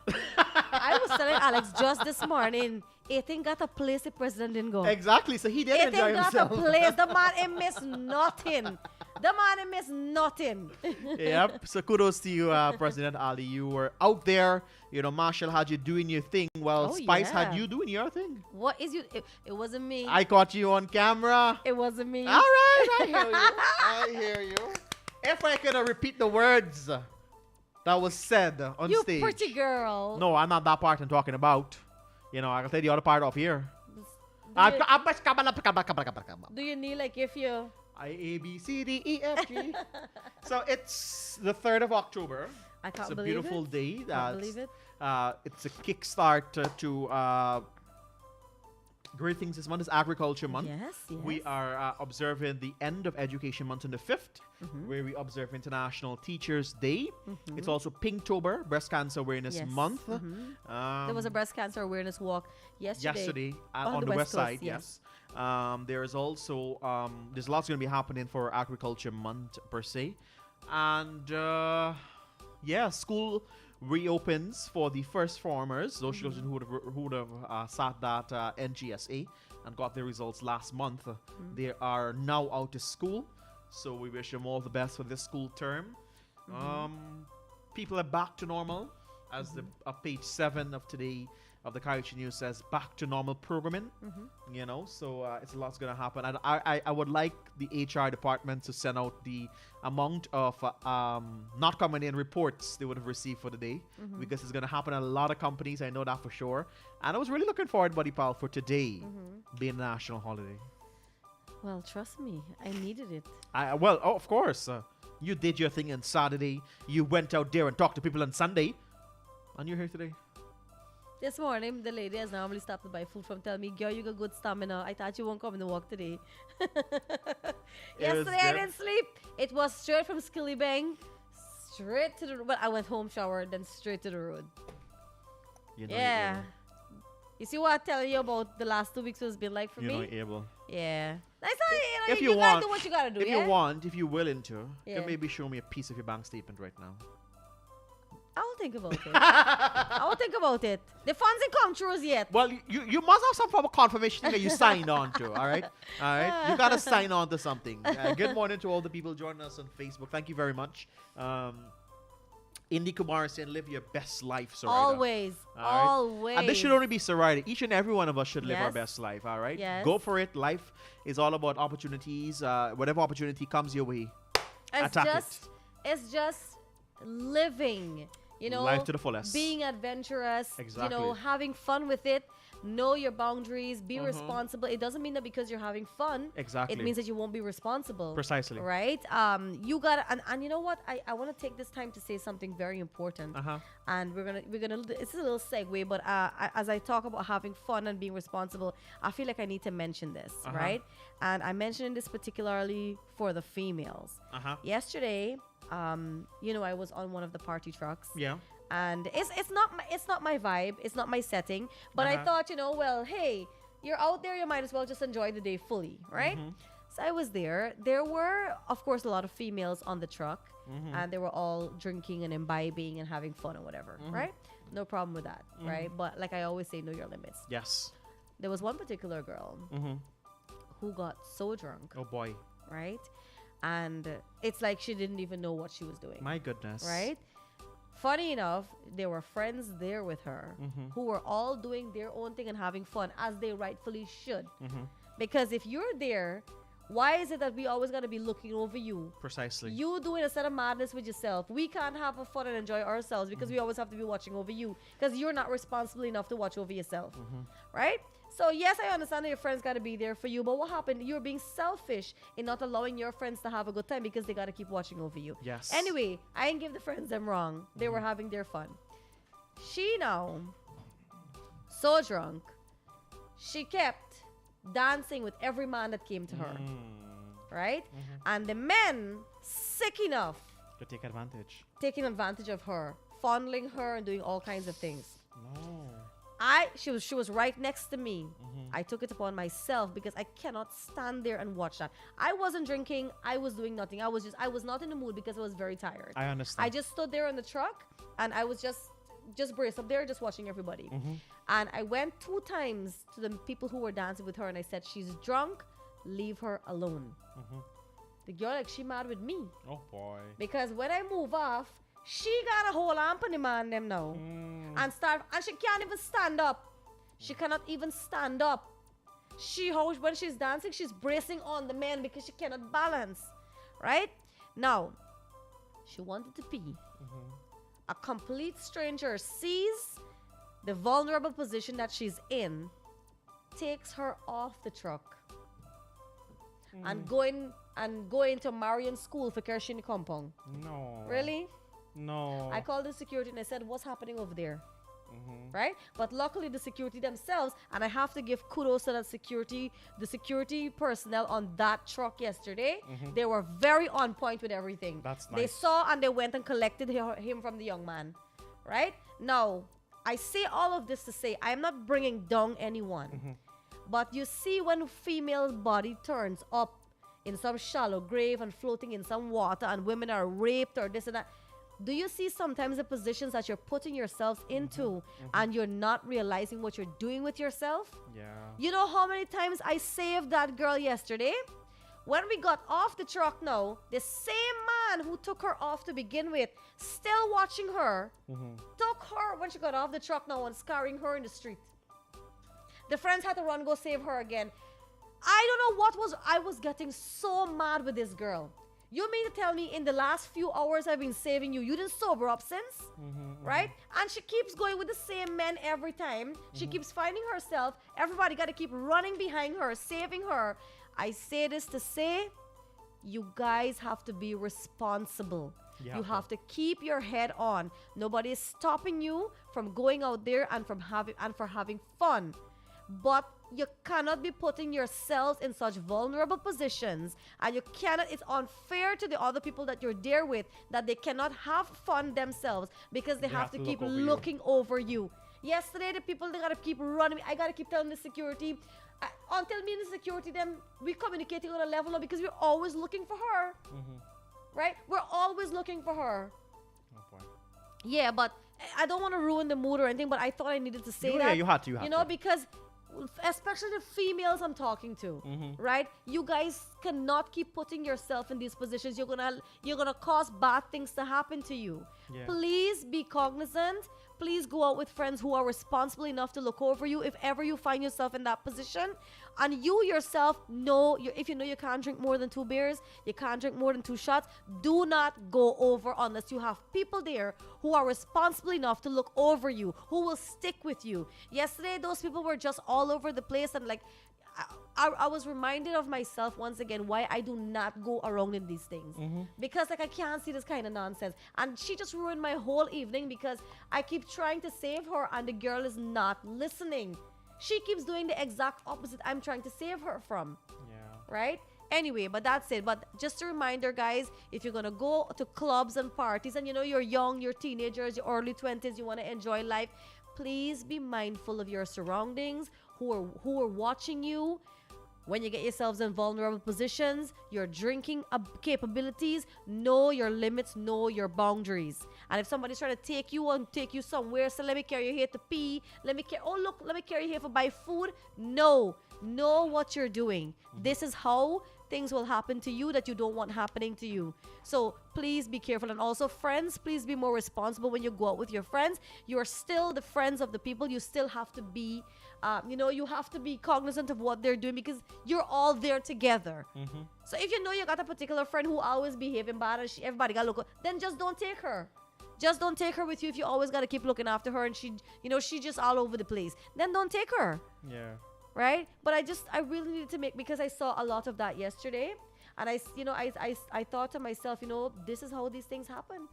I was telling Alex just this morning, Ethan got a place the president didn't go. Exactly, so he did Ethan enjoy got himself. a place. The man ain't miss nothing. The man ain't miss nothing. Yep, so kudos to you, President Ali. You were out there. You know, Marshall had you doing your thing while Spice had you doing your thing. What is you? It wasn't me. I caught you on camera. It wasn't me. All right, I hear you. I hear you. If I could repeat the words that was said on you stage. You pretty girl. No, I'm not that part I'm talking about. You know, I can tell the other part off here. Do you need like if you... A, B, C, D, E, F, G. So it's the 3rd of October. I can't believe believe it. It's a beautiful day. Can't believe it. It's a kickstart to great things this month is Agriculture Month. Yes, yes. We are observing the end of Education Month on the 5th, where we observe International Teachers Day. It's also Pinktober, Breast Cancer Awareness Month. There was a breast cancer awareness walk yesterday on the west side. Yes. There is also there's lots going to be happening for Agriculture Month per se, and school reopens for the first formers, those children who would have sat that NGSA and got their results last month. They are now out of school, so we wish them all the best for this school term. People are back to normal, as the page 7 of today of the Kaieteur News says, back to normal programming. You know, so it's a lot's gonna happen, and I would like the HR department to send out the amount of not coming in reports they would have received for the day, because it's gonna happen at a lot of companies. I know that for sure, and I was really looking forward, buddy pal, for today being a national holiday. Well, trust me, I needed it. Of course, you did your thing on Saturday. You went out there and talked to people on Sunday, and you're here today. This morning, the lady has normally stopped to buy food from telling me, girl, you got good stamina. I thought you won't come to work today. Yesterday, I didn't sleep. It was straight from Skillibang, straight to the road. But I went home, showered, then straight to the road. You know You see what I'm telling you about the last 2 weeks has been like for me? You know you're able. Yeah. That's if you want, gotta do what you gotta do, if you want, if you're willing to, you Yeah. can maybe show me a piece of your bank statement right now. I'll think about it. I'll think about it. The funds ain't come through as yet. Well, you must have some form of confirmation that you signed on to, all right? All right? You got to sign on to something. Good morning to all the people joining us on Facebook. Thank you very much. Indy Kumar saying, live your best life, Sarita. Always. All right? Always. And this should only be Sarita. Each and every one of us should live our Yes. best life, all right? Yes. Go for it. Life is all about opportunities. Whatever opportunity comes your way, attack It's just living. You know, Life to the fullest. Being adventurous, Exactly. you know, having fun with it, know your boundaries, be responsible. It doesn't mean that because you're having fun, Exactly. it means that you won't be responsible. Precisely. Right? You got and you know what? I want to take this time to say something very important. And we're gonna it's a little segue, but as I talk about having fun and being responsible, I feel like I need to mention this, right? And I'm mentioning this particularly for the females. Yesterday, you know, I was on one of the party trucks. Yeah. And it's not my vibe, it's not my setting, but I thought, you know, well, hey, you're out there, you might as well just enjoy the day fully, right? So I was there. There were, of course, a lot of females on the truck, and they were all drinking and imbibing and having fun or whatever, right? No problem with that, right? But like I always say, know your limits. Yes. There was one particular girl who got so drunk, Oh, boy. right? And it's like she didn't even know what she was doing. My goodness. Right? Funny enough, there were friends there with her who were all doing their own thing and having fun, as they rightfully should. Because if you're there, why is it that we always got to be looking over you? Precisely. You doing a set of madness with yourself. We can't have a fun and enjoy ourselves because we always have to be watching over you, because you're not responsible enough to watch over yourself. Right? So yes, I understand that your friends got to be there for you, but what happened? You're being selfish in not allowing your friends to have a good time because they got to keep watching over you. Yes. Anyway, I ain't give the friends them wrong. They were having their fun. She now, so drunk, she kept dancing with every man that came to her. Right? And the men, sick enough, To take advantage. taking advantage of her, fondling her and doing all kinds of things. No. She was right next to me. I took it upon myself because I cannot stand there and watch that. I wasn't drinking. I was doing nothing. I was not in the mood because I was very tired. I understand. I just stood there in the truck and I was just braced up there, just watching everybody. And I went 2 times to the people who were dancing with her and I said, she's drunk, leave her alone. The girl, like, she mad with me. Oh, boy. Because when I move off, she got a hold on to the man them now. And she can't even stand up. She cannot even stand up. When she's dancing, she's bracing on the man because she cannot balance. Right? Now, she wanted to pee. A complete stranger sees the vulnerable position that she's in, takes her off the truck, and going to Marion School for Kershini Compound. No. Really? No. I called the security and I said, what's happening over there? Right? But luckily the security themselves, and I have to give kudos to the security personnel on that truck yesterday. They were very on point with everything. That's They nice. saw and they went and collected him from the young man. Right? Now, I say all of this to say I'm not bringing down anyone. But you see, when female body turns up in some shallow grave and floating in some water and women are raped or this and that, do you see sometimes the positions that you're putting yourselves into and you're not realizing what you're doing with yourself? Yeah. You know how many times I saved that girl yesterday? When we got off the truck now, the same man who took her off to begin with, still watching her, took her when she got off the truck now and scarring her in the street. The friends had to run go save her again. I don't know I was getting so mad with this girl. You mean to tell me in the last few hours I've been saving you, you didn't sober up since? Right? And she keeps going with the same men every time. She keeps finding herself. Everybody got to keep running behind her, saving her. I say this to say, you guys have to be responsible. You have to keep your head on. Nobody is stopping you from going out there and for having fun. But you cannot be putting yourselves in such vulnerable positions, and it's unfair to the other people that you're there with that they cannot have fun themselves because they have to keep looking over you. Yesterday, the people, they gotta keep running. I gotta keep telling the security. Until me and the security, then we communicating on a level now because we're always looking for her. Right? We're always looking for her. Oh, boy. Yeah, but I don't want to ruin the mood or anything, but I thought I needed to say that. Yeah, you had to. You know, to. because especially the females I'm talking to, right? You guys cannot keep putting yourself in these positions. You're gonna cause bad things to happen to you. Yeah. Please be cognizant. Please go out with friends who are responsible enough to look over you if ever you find yourself in that position. And you yourself know, if you know you can't drink more than 2 beers, you can't drink more than 2 shots, do not go over unless you have people there who are responsible enough to look over you, who will stick with you. Yesterday, those people were just all over the place, and like, I was reminded of myself once again why I do not go around in these things. Because like I can't see this kind of nonsense. And she just ruined my whole evening because I keep trying to save her and the girl is not listening. She keeps doing the exact opposite I'm trying to save her from. Yeah. Right? Anyway, but that's it. But just a reminder, guys, if you're gonna go to clubs and parties and you know you're young, you're teenagers, you're early 20s, you want to enjoy life, please be mindful of your surroundings, who are watching you. When you get yourselves in vulnerable positions, your drinking capabilities, know your limits, know your boundaries. And if somebody's trying to take you somewhere, so let me carry you here to pee, let me carry you here for buy food. No, know what you're doing. This is how things will happen to you that you don't want happening to you. So please be careful. And also, friends, please be more responsible when you go out with your friends. You are still the friends of the people. You still have to be you have to be cognizant of what they're doing because you're all there together. So if you know you got a particular friend who always behaving bad and everybody got look, then just don't take her. Just don't take her with you if you always got to keep looking after her and she just all over the place. Then don't take her. Yeah. Right? But I really needed to make, because I saw a lot of that yesterday, and I thought to myself, this is how these things happen.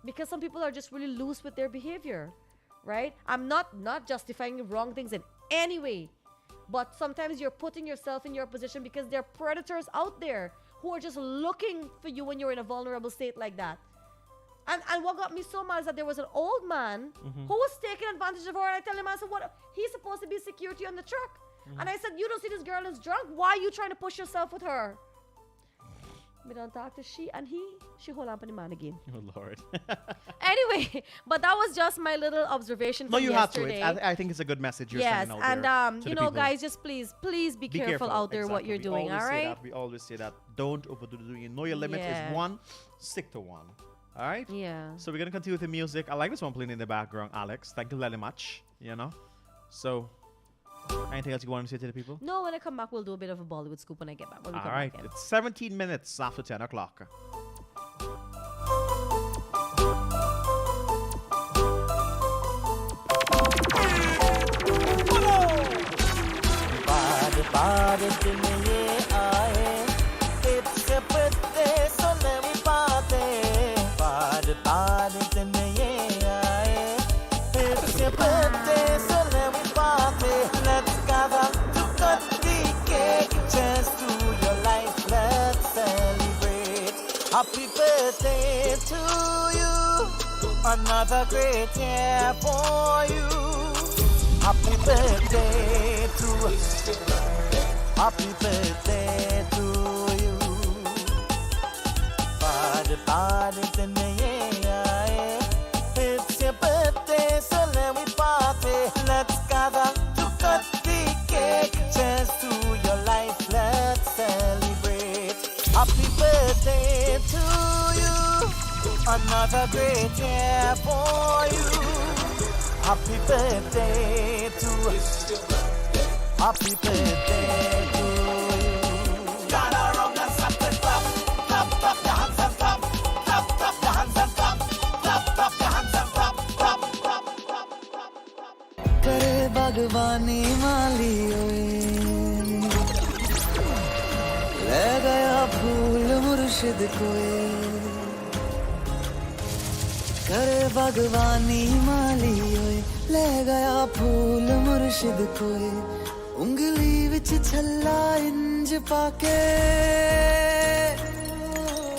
Because some people are just really loose with their behavior. Right? I'm not justifying wrong things in any way, but sometimes you're putting yourself in your position because there are predators out there who are just looking for you when you're in a vulnerable state like that. And what got me so mad is that there was an old man who was taking advantage of her, and I tell him, I said, what? He's supposed to be security on the truck. And I said, you don't see this girl is drunk? Why are you trying to push yourself with her? We don't talk to she hold on for the man again. Oh Lord. Anyway, but that was just my little observation from yesterday. Have to. I think it's a good message you're sending out and there guys, just please be careful out there what you're doing. All right. We always say that. Don't overdo it. You know your limit is 1. Stick to 1. All right. Yeah. So we're gonna continue with the music. I like this one playing in the background, Alex. Thank you very much. So. Anything else you want to say to the people? No, when I come back, we'll do a bit of a Bollywood scoop when I get back. All right. It's 17 minutes after 10 o'clock. Happy birthday to you, another great year for you. Happy birthday to you. Party in the air. It's your birthday, so let me party. Let's gather to cut the cake. Cheers to your life, let's celebrate. Happy birthday to you, another great year for you. Happy birthday to you. Happy birthday to you. Gather around and start to clap, clap, clap your hands and clap, clap, clap your hands and clap, clap, clap your hands and clap, clap, clap, clap, clap. Kare bagwani mali oye, le gaya phool murshid koye. Kare bagwani mali oye, le gaya phool murshid koye. उंगली विच छल्ला इंज पाके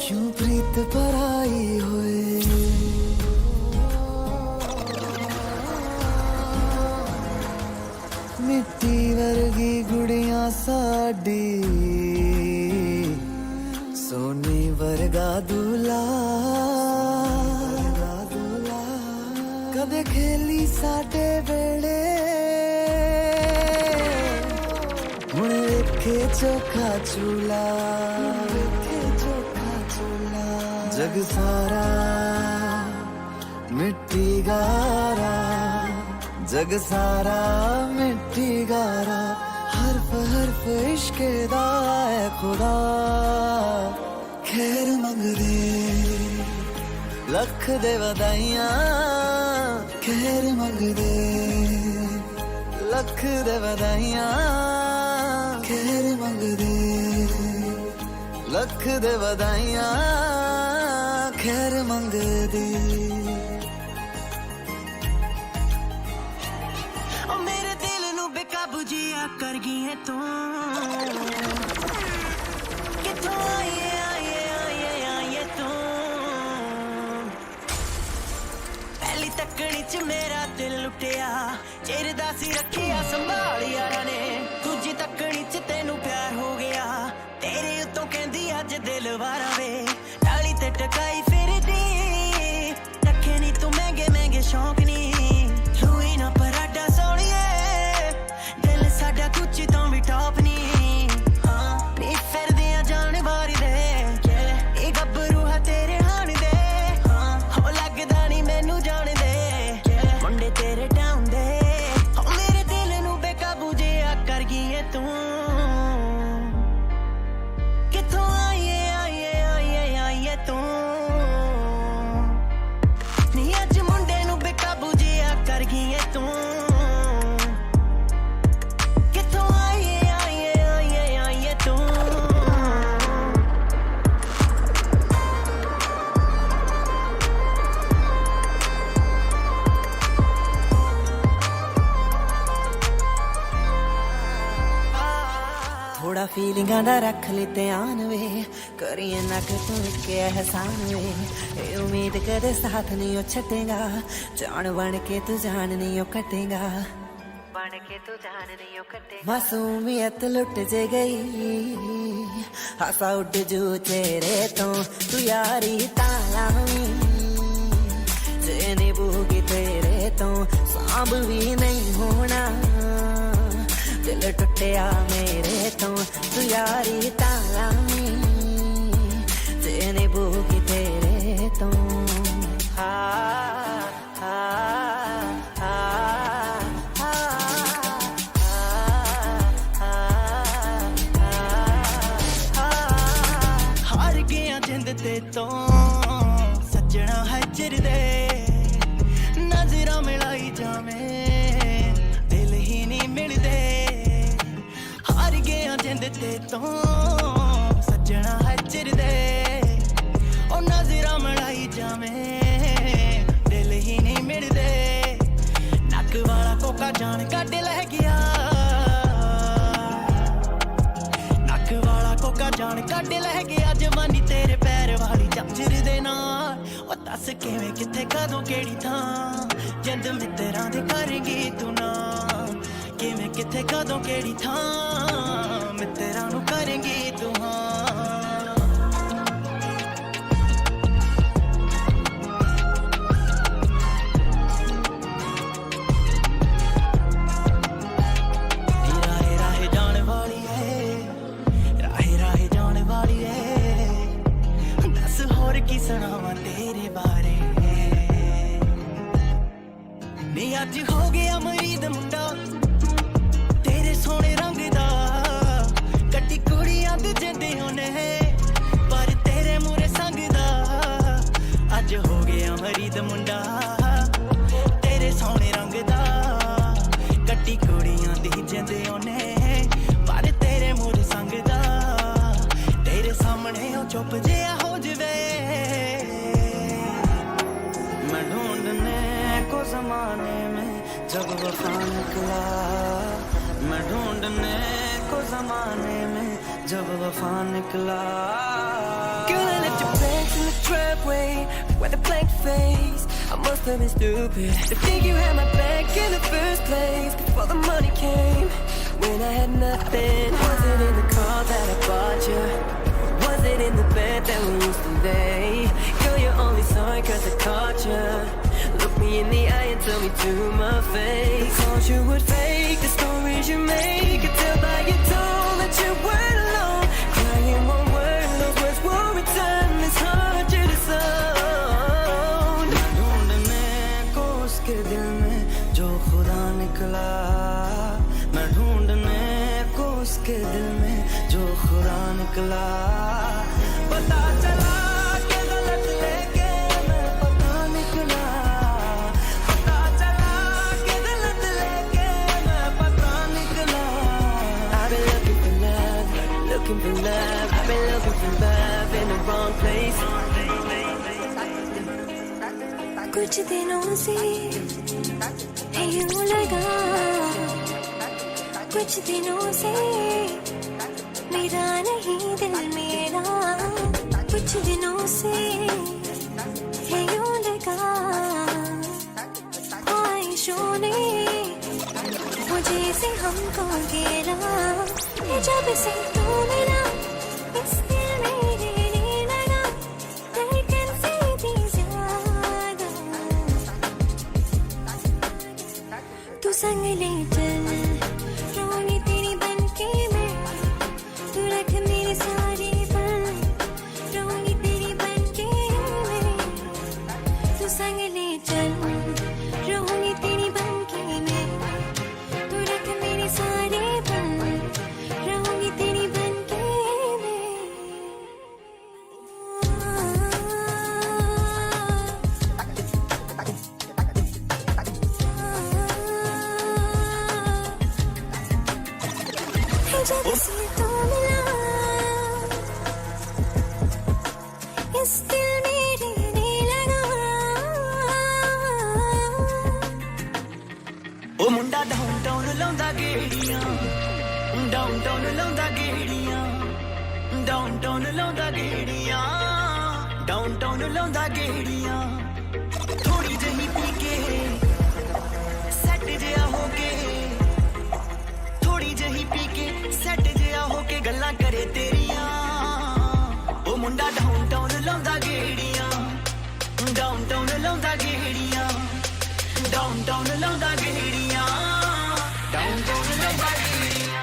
क्यों प्रीत पराई होए मिट्टी वर्गी गुड़ियां साडी सोने वर्गा दूल्हा खेली साडे वेले हुण वेखे चोखा चूल्हा जग सारा मिट्टी गारा जग सारा मिट्टी गारा हरफ इश्क दा है खुदा खैर मंगदे लख दे वधाइयां खैर मंगदे लख दे वधाइयां खैर मंगदे लख दे वधाइयां खैर मंगदे ओ मेरे दिल नू बेकाबू जिया कर गई है तू किथों आए तू पहली तकनी च मेरा दिल लुटिया चिरदा सी रखिया संभाल यारा ने दूजी तकनी च तेनू प्यार हो गया तेरे उत्तों कहंदी अज दिल वारा वे टाली ते टकाई फिर दी रखे नी तू महंगे महंगे शौक नी लुई ना पराडा सोनिए दिल साडा कुछ तो भी टॉप नी हाँ नी फिर दिया जान बारी दे ये गब्बरू है तेरे हान दे हाँ हो लगदा नी मैनू जान दे मुंडे तेरे डाउन दे हो मेरे दिल नू बेकाबू जिया कर गई है तू किथों आइए तू नी अज मुंडे नू बेकाबू जिया कर गई है तू किथों आइए तू थोड़ा फीलिंगा दा रख ले ध्यान वे करिए ना कि तू के एहसान वे ए उम्मीद करे साथ नहीं ओ छटेगा जान बन के तू जान नहीं ओ कटेगा बन के तू जान नहीं ओ कटेगा मासूमियत लुट जे गई हंसा उठ जू तेरे तो तू यारी तालावी जेने बूगी तेरे तो सांभ भी नहीं होना दिल टुटिया मेरे तो तू यारी तालावी जेने बूगी तेरे तो हा हा हा हार गया जिंद ते तो सजना है चिर दे नजरा मिलाई जावे दिल ही नहीं मिलदे हार गया जिंद ते तो सजना है चिर दे ओ नजरा मिलाई जावे दिल ही नहीं मिलदे नक वाला कोका जान कट ले गया नक वाला कोका जान कट ले गया जवानी तेरे पैर वाली चाचर दे नाल ओ दस किवें किथे कदों केड़ी थां जिंद मित्तरां दे करेंगी तू ना किवें किथे कदों केड़ी थां मित्तरां नू करेंगी तू हाँ की सुनावा तेरे बारे नी अज हो गया मरीद मुंडा तेरे सोने रंग दा कट्टी कुड़ियां दे जिंदे होने पर तेरे मूरे संग दा अज हो गया मरीद मुंडा तेरे सोने रंग दा कट्टी कुड़ियां दी जिंदे होने पर तेरे मूरे संग दा तेरे सामने ओ चुप जिहा हो जवे मैं ढूंढने को जमाने में जब वफा निकला मैं ढूंढने को जमाने में जब वफा निकला Girl, I left your bags in the driveway with a blank face. I must have been stupid to think you had my back in the first place. Before the money came, when I had nothing. Was it in the car that I bought you? Was it in the bed that we used to lay? Girl, you only saw it 'cause I caught you. Look me in the eye and tell me to my face. Thought you would fake the stories you make. Could tell by your tone that you weren't alone. Crying one word, those words will return. It's hard to disown. ढूंढने को उसके दिल में जो खुदा निकला. मैं ढूंढने को उसके दिल में जो खुदा निकला. पता चला कि गलत लेके मैं पता निकला. पता चला कि गलत लेके मैं पता निकला. I've been looking for love, looking for love. I've been looking for love in the wrong place. कुछ दिनों से है यूं लगा. कुछ दिनों से मेरा नहीं दिल मेरा. कुछ दिनों से है यूं लगा. ख्वाहिशों ने मुझे से हमको घेरा. है जब से तू मिला इस दिल में रहने लगा. धड़कन से भी ज्यादा तू संग ले चल. रोनी तेरी बनके मैं. तू रख मेरे सारे पल. रोनी तेरी बनके मैं. तू संग ले चल. रोनी तेरी बनके मैं. तू रख मेरे सारे पल. रोनी तेरी बनके मैं. जब से तू मिला इस दिल में रहने लगा. ओ मुंडा डाउनटाउन लाਉਂਦਾ ਗੇੜੀਆਂ. डाउनटाउन ਲਾਉਂਦਾ ਗੇੜੀਆਂ. डाउनटाउन ਲਾਉਂਦਾ ਗੇੜੀਆਂ. डाउनटाउन ਲਾਉਂਦਾ ਗੇੜੀਆਂ. ਥੋੜੀ ਜਿਹੀ ਪੀ ਕੇ ਸੈੱਟ ਜਿਹਾ ਹੋ ਕੇ. ਥੋੜੀ ਜਿਹੀ ਪੀ ਕੇ ਸੈੱਟ ਜਿਹਾ ਹੋ ਕੇ ਗੱਲਾਂ ਕਰੇ ਤੇਰੀਆਂ. ਉਹ ਮੁੰਡਾ ਡਾਊਨਟਾਊਨ ਲਾਉਂਦਾ ਗੇੜੀਆਂ. ਡਾਊਨਟਾਊਨ ਲਾਉਂਦਾ ਗੇੜੀਆਂ. ਡਾਊਨਟਾਊਨ ਲਾਉਂਦਾ ਗੇੜੀਆਂ. ਡਾਊਨਟਾਊਨ ਲਾਉਂਦਾ ਗੇੜੀਆਂ.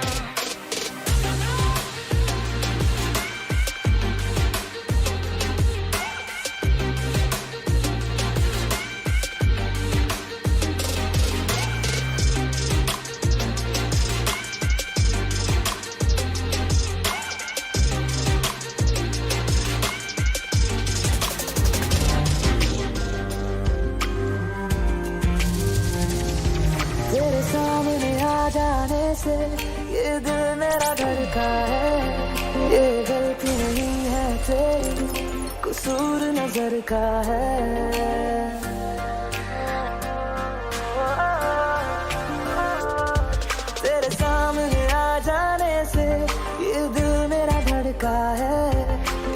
तेरे सामने आ जाने से ये दिल मेरा धड़का है. ये गलती नहीं है तेरी, कसूर नजर का है. तेरे सामने आ जाने से ये दिल मेरा धड़का है.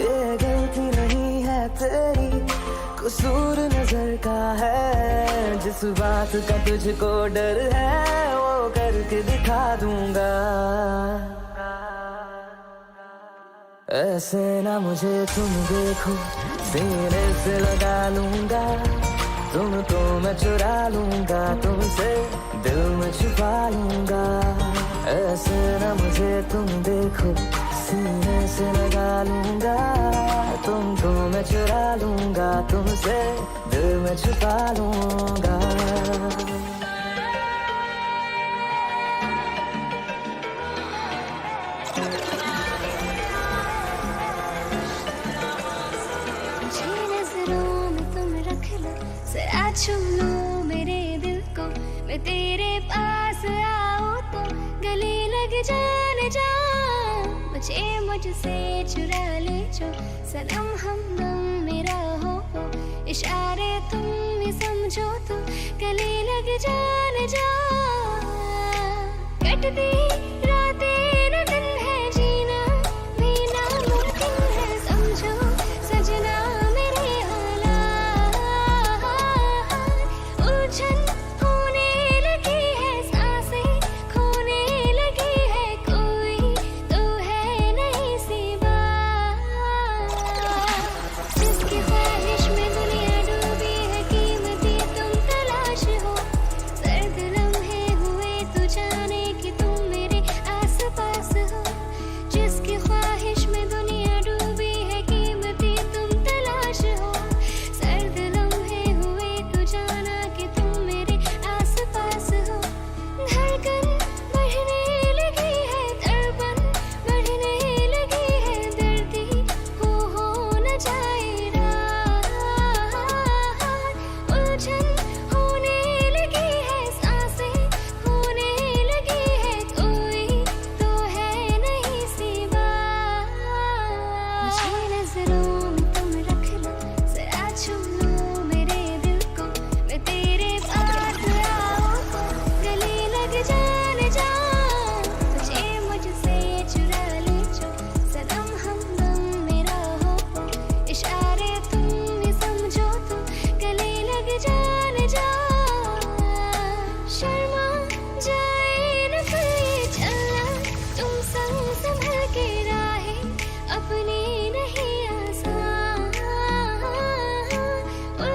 ये गलती नहीं है तेरी, कसूर नजर का है. जिस बात का तुझको डर है वो करके दिखा दूंगा. ऐसे ना मुझे तुम देखो, सीने से लगा लूंगा. तुमको मैं चुरा लूंगा, तुमसे दिल में छुपा लूंगा. ऐसे ना मुझे तुम देखो, सीने से लगा लूंगा. तुमको मैं चुरा लूंगा, तुमसे दिल में छुपा लूंगा. मुझे नजरों में तुम रख लो, जरा छू लो मेरे दिल को. मैं तेरे पास आऊं तो गले लग जाने जा. मुझे मुझसे चुरा ले जो, सनम हमदम मेरा हो. इशारे तुम ही समझो तो गले लग जाने जा. कटती रातें न दिन है, जीना भी नामुमकिन है. समझो सजना मेरे हालात. उलझन होने लगी है, सांसें खोने लगी है. कोई तो है नहीं सिवा, जिसकी ख्वाहिश में दुनिया डूबी है. कीमती तुम तलाश हो,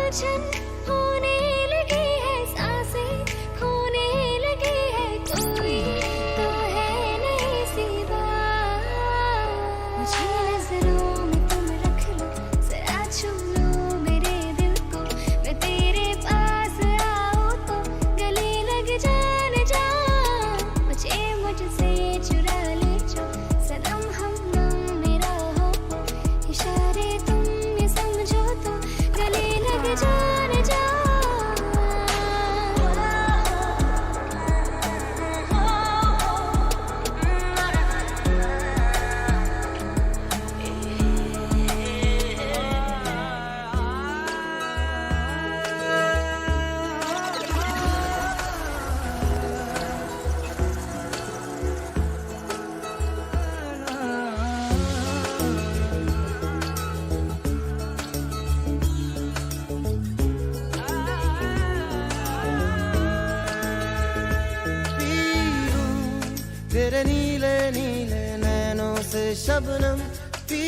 उलझन होने लगी है, सांसें खोने लगी है, कोई तो है नहीं सिवा। मुझे नजरों में तुम रख लो, जरा छू लो मेरे दिल को, मैं तेरे पास आऊं तो गले लग जान जा। मुझे मुझसे चुरा ले जो सनम हम दम मेरा हो, इशारे तुम ये समझो तो गले लग जान जा। तेरे नीले नीले नैनों से शबनम पी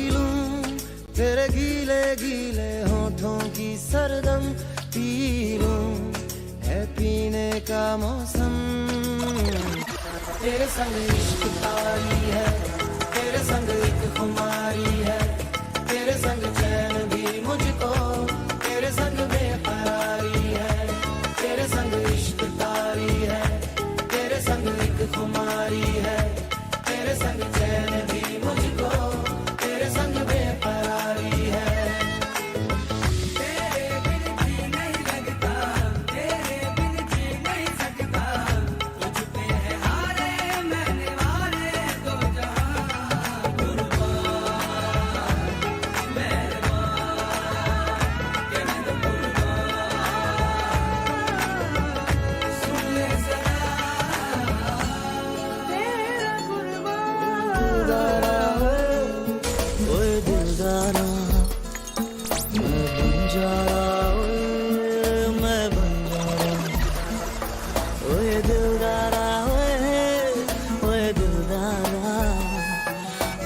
लूं, तेरे गीले गीले होठों की सरदम पी लूं, है पीने का मौसम। तेरे संग इश्क तारी है, तेरे संग एक खुमारी है, तेरे संग चैन भी मुझको, तेरे संग बेकरारी है, तेरे संग इश्क तारी है, तेरे संग एक खुमारी है, तेरे संग चैन भी मुझको, तेरे संग बेकरारी है। तेरे बिन जी नहीं लगता, तेरे बिन जी नहीं सकता, तुझ पे है हारे मैंने वारे दो जहां, कुर्बान मेहरबान के मैं तो कुर्बान। सुन ले जरा तेरा कुर्बान। दिलदारा ओए दिलदारा, मैं बंजारा मैं बंजारा, ओए दिलदारा ओए दिलदारा,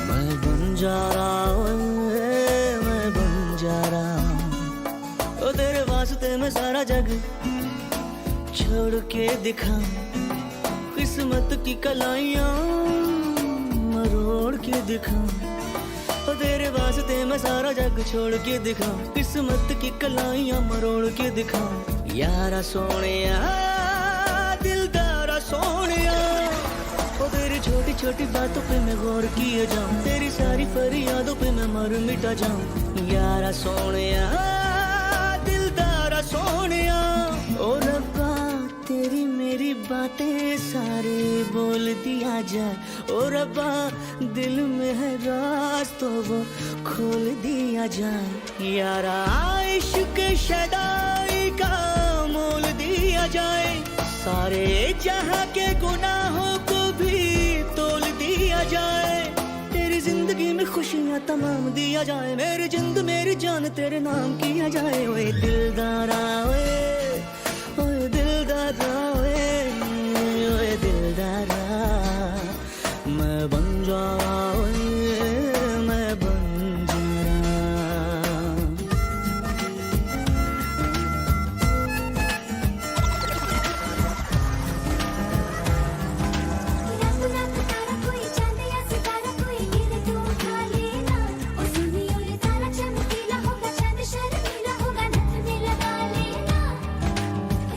मैं बंजारा मैं बंजारा। ओ तेरे वास्ते मैं सारा जग छोड़ के दिखाऊं, किस्मत की कलाइयाँ मरोड़ के दिखाऊं। ओ तेरे वास्ते मैं सारा जग छोड़ के दिखाऊं, किस्मत की कलाइयाँ मरोड़ के दिखाऊं। यारा सोनिया दिलदारा सोनिया, ओ तेरी छोटी छोटी बातों पे मैं गौर किए जाऊं, तेरी सारी फरियादों पे मैं मर मिटा जाऊं। यारा सोनिया दिलदारा सोनिया, ओ रब्बा तेरी मेरी बातें सारे बोल दिया जाए, ओ रब्बा दिल में है राज तो वो खोल दिया जाए। यारा इश्क शदाई का मोल दिया जाए, सारे जहां के गुनाहों को भी तोल दिया जाए। तेरी जिंदगी में खुशियां तमाम दिया जाए, मेरी जिंद मेरी जान तेरे नाम किया जाए। ओए दिलदारा ओए दिलदारा ओए दिलदारा, मैं बंजारा मैं बंजारा। रात रात तारा कोई चांद या सितारा कोई गिरे तो उठा लेना, ओ सुनियो ये तारा चमकीला होगा, चांद शर्मीला होगा, नथ में लगा लेना।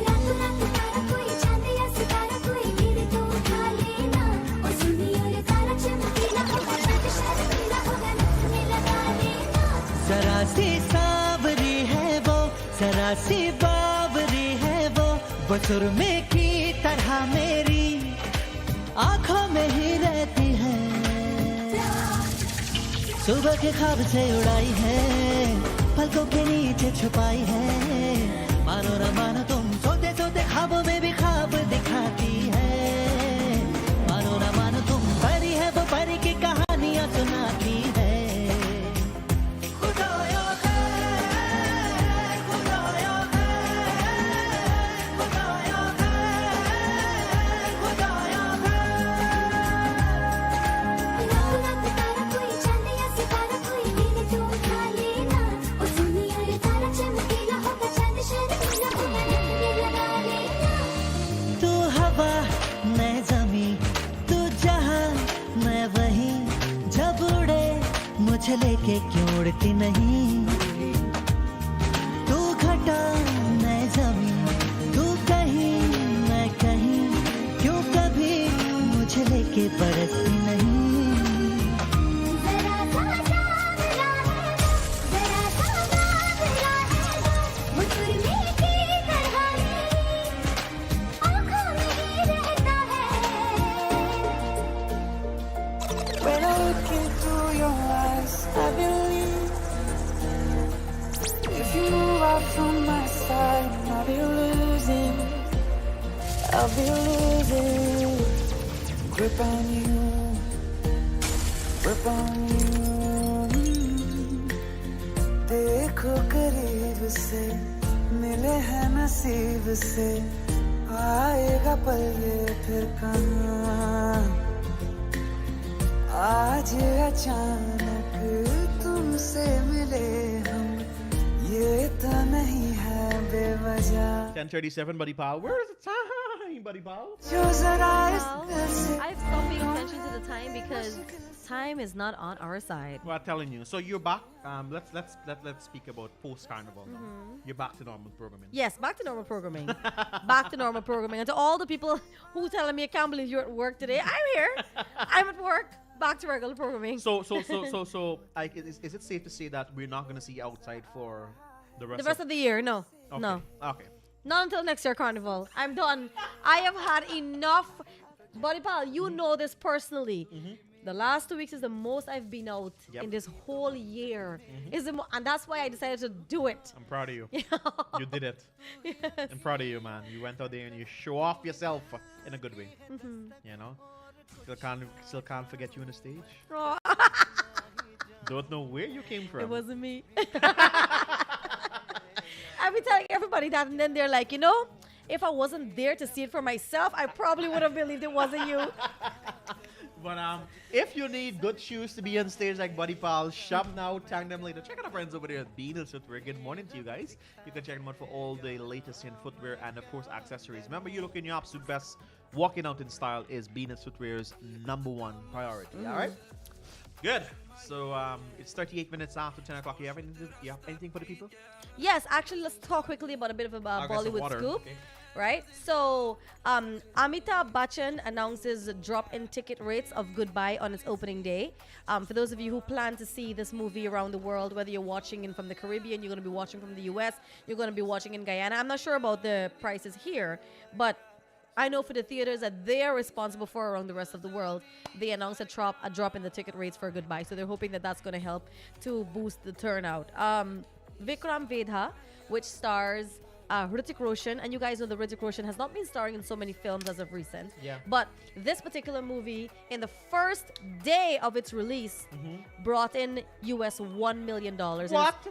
रात रात तारा कोई चांद या सितारा कोई गिरे तो उठा लेना, ओ सुनियो ये तारा चमकीला होगा, चांद शर्मीला होगा, नथ में लगा लेना। जरा सी सावरी है वो, जरा सी बावरी है वो सुरमे की तरह मेरी आंखों में ही रहती है। सुबह के ख्वाब से उड़ाई है, पलकों के नीचे छुपाई है। मानो न मानो तुम सोते सोते ख्वाबों में भी ख्वाब दिखाती है। मानो न मानो तुम परी है वो परी की कहानियां सुनाती है। खुदाया खैर, खुदाया खैर, खुदाया खैर, खुदाया रात रात तारा कोई चांद या सितारा कोई गिरे तो उठा लेना, ओ सुनियो ये तारा चमकीला छोड़ती नहीं तू घटा मैं जमीन तू कहीं मैं कहीं क्यों कभी मुझे लेके बरसती नहीं When I look into your eyes, I believe if you move out from my side, I'll be losing grip on you, grip on you. देखो करीब से मिले हैं नसीब से आएगा पल ये फिर कहाँ आज अचानक तुमसे मिले हम ये तो नहीं है बेवजह 10:37, Buddy Pal. Where's the time, Buddy Pal? जो जरा इस Now, दिल से I've stopped paying attention to the time because time is not on our side. Well, I'm telling you. So you're back. Let's speak about post carnival now. You're back to normal programming. Yes, back to normal programming. Back to normal programming. And to all the people who telling me, I can't believe you're at work today. I'm here. I'm at work. Back to regular programming. So, like, is it safe to say that we're not going to see you outside for the rest of the year, no. Okay. No. Okay. Not until next year carnival. I'm done. I have had enough. Buddy Pal, you know this personally. The last 2 weeks is the most I've been out in this whole year. And that's why I decided to do it. I'm proud of you. You did it. Yes. I'm proud of you, man. You went out there and you show off yourself in a good way. You know? Still can't forget you on the stage. Oh. Don't know where you came from. It wasn't me. I've been telling everybody that, and then they're like, you know, if I wasn't there to see it for myself, I probably would have believed it wasn't you. But if you need good shoes to be on stage like Buddy Pal, shop now, tag them later. Check out our friends over there at Bean and Footwear. Good morning to you guys. You can check them out for all the latest in footwear and, of course, accessories. Remember, you look in your absolute best. Walking out in style is Bean and Footwear's #1 priority. All right? Good. So it's 38 minutes after 10 o'clock. You have anything for the people? Yes, actually, let's talk quickly about a bit of a Bollywood scoop. Okay. Right? So, Amitabh Bachchan announces drop in ticket rates of Goodbye on its opening day. For those of you who plan to see this movie around the world, whether you're watching in from the Caribbean, you're going to be watching from the US, you're going to be watching in Guyana. I'm not sure about the prices here, but I know for the theaters that they're responsible for around the rest of the world, they announced a drop in the ticket rates for Goodbye. So they're hoping that that's going to help to boost the turnout. Vikram Vedha, which stars Hrithik Roshan, and you guys know that Hrithik Roshan has not been starring in so many films as of recent. Yeah. But this particular movie, in the first day of its release, brought in US $1 million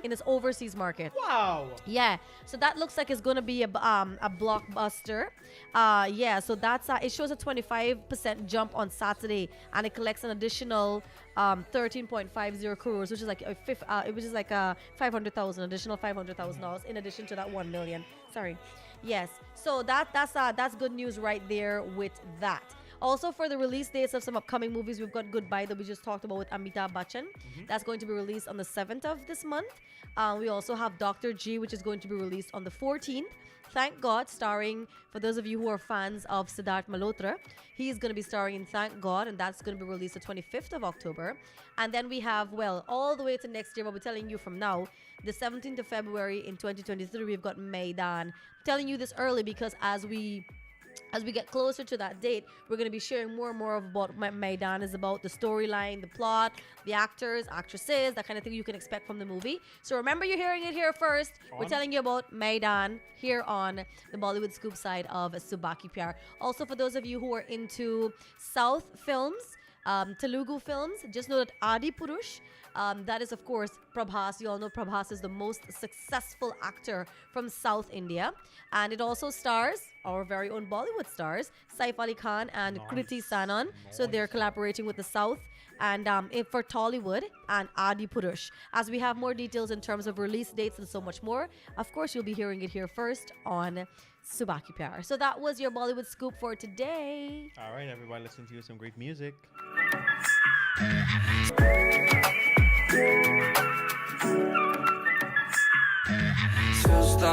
in its overseas market. Wow. Yeah, so that looks like it's going to be a blockbuster. Yeah, so that's it shows a 25% jump on Saturday, and it collects an additional 13.50 crores, which is like $500,000, additional $500,000 in addition to that 1 million. Sorry. Yes. So that's good news right there with that. Also, for the release dates of some upcoming movies, we've got Goodbye that we just talked about with Amitabh Bachchan. That's going to be released on the 7th of this month. We also have Dr. G, which is going to be released on the 14th. Thank God, starring, for those of you who are fans of Siddharth Malhotra, he's going to be starring in Thank God, and that's going to be released the 25th of October. And then we have, well, all the way to next year, but we're telling you from now, the 17th of February in 2023, we've got Maidan. I'm telling you this early because as we get closer to that date, we're going to be sharing more and more of what Maidan is about, the storyline, the plot, the actors, actresses, that kind of thing you can expect from the movie. So remember, you're hearing it here first. We're telling you about Maidan here on the Bollywood Scoop side of Subah Pyar. Also, for those of you who are into South films, Telugu films, just know that Adi Purush, that is, of course, Prabhas. You all know Prabhas is the most successful actor from South India. And it also stars our very own Bollywood stars, Saif Ali Khan and Kriti Sanon. So they're collaborating with the South. And for Tollywood and Adi Purush. As we have more details in terms of release dates and so much more, of course, you'll be hearing it here first on Subah Pyar. So that was your Bollywood scoop for today. All right, everybody, listen to some great music.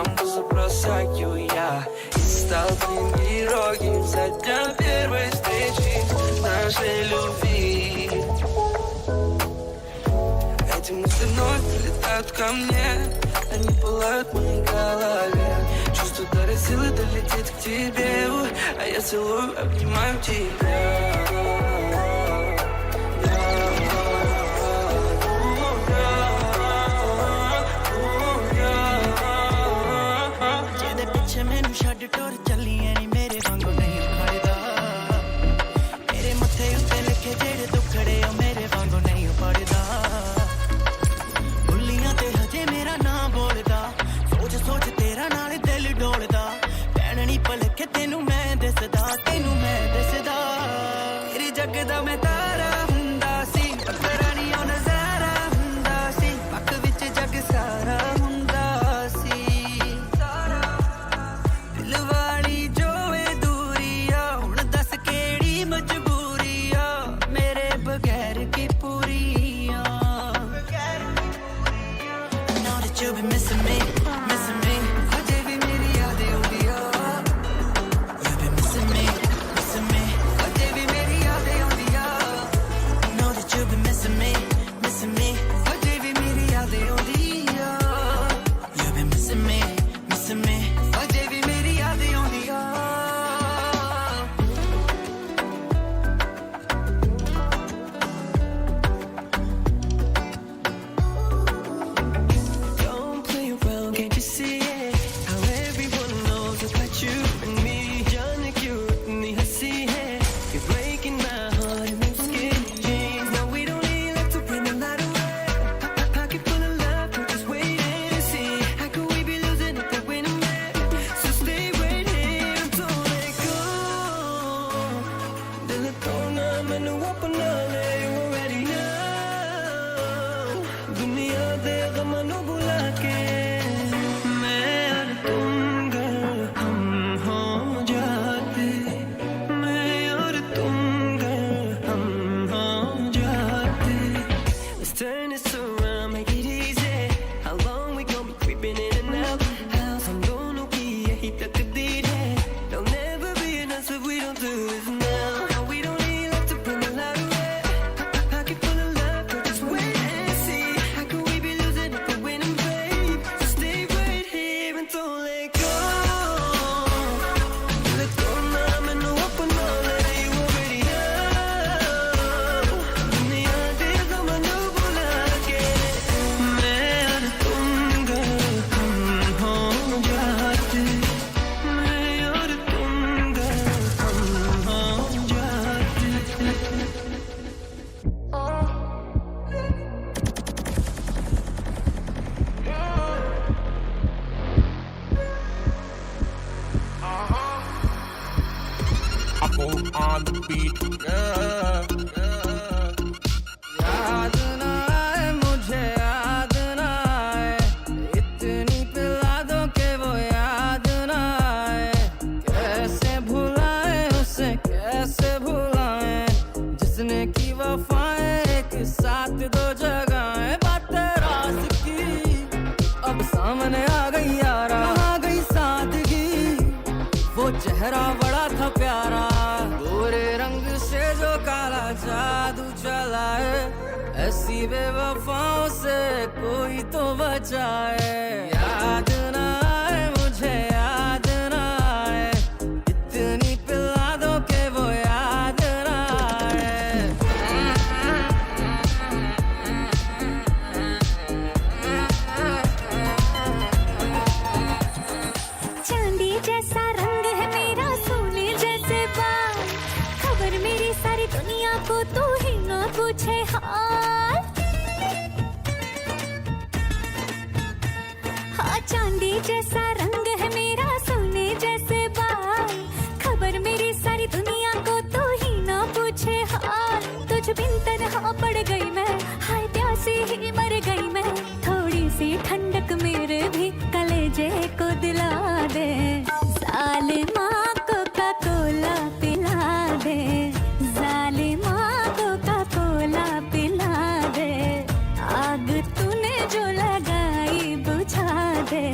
кампуса просакиваю я и стал тренировкой со дня первой встречи нашей любви. Эти мысли вновь прилетают ко мне, они пылают в моей голове. Чувство дарит силы долететь к тебе, а я целую, обнимаю тебя. ਛੱਡ ਟੁਰ ਚੱਲੀਆਂ ਨੀ ਮੇਰੇ ਵਾਂਗੂ ਨਹੀਂ ਖੜਦਾ ਮੇਰੇ ਮੱਥੇ ਉੱਤੇ ਲਿਖੇ ਜਿਹੜੇ ਦੁੱਖੜੇ ਉਹ ਮੇਰੇ ਵਾਂਗੂ ਨਹੀਂ ਪੜਦਾ ਬੁੱਲੀਆਂ ਤੇ ਹਜੇ ਮੇਰਾ ਨਾਂ ਬੋਲਦਾ ਸੋਚ ਸੋਚ ਤੇਰਾ ਨਾਲ ਦਿਲ ਡੋਲਦਾ ਭੈਣ ਨੀ ਭਲਕੇ ਤੈਨੂੰ ਮੈਂ ਦਿਸਦਾ ਤੇਰੇ ਜੱਗ ਦਾ ਮੈਂ ਤਾਰਾ ਹੁੰਦਾ ਸੀ ਪੱਕਰਾ ਨੀ ਉਹ ਨਜ਼ਾਰਾ ਹੁੰਦਾ ਸੀ ਪੱਕ ਵਿੱਚ ਜੱਗ ਸਾਰਾ on the beat. याद ना आए मुझे याद ना आए इतनी पिला दो के वो याद ना आए कैसे भुलाए उसे कैसे भुलाए जिसने की वफाएं एक साथ दो जगह बातें राज की अब सामने आ गई यारा आ गई सादगी वो चेहरा बड़ा था प्यारा गोरे रंग से जो काला जादू चला है ऐसी बेवफाओं से कोई तो बचाए याद ना आए मुझे याद ना आए इतनी पिला दो के वो याद ना आए चांदी जैसा रंग है मेरा सोने जैसे बाल खबर मेरी सारी दुनिया को तू ही ना पूछे हाल हाँ चांदी जैसा रंग है मेरा सोने जैसे बाल खबर मेरी सारी दुनिया को तू ही ना पूछे हाल तुझ बिन तन्हा पड़ गई मैं हाय प्यासी ही मर गई मैं थोड़ी सी ठंडक मेरे भी कलेजे को दिला दे जालिमा कोका कोला पिला दे जालिमा कोका कोला पिला दे आग तूने जो लगाई बुझा दे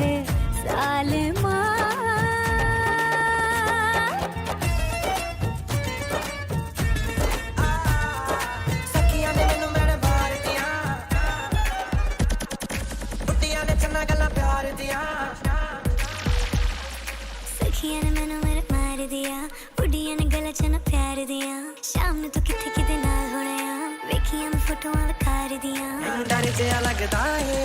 अखियां ने मैनू मेरे मार दिया उड़ियां ने गला च ना प्यार दिया शाम नू तू किथे किदे नाल होने आ वेखियां मैं फोटोआं विखार दिया डर जिहा लगदा है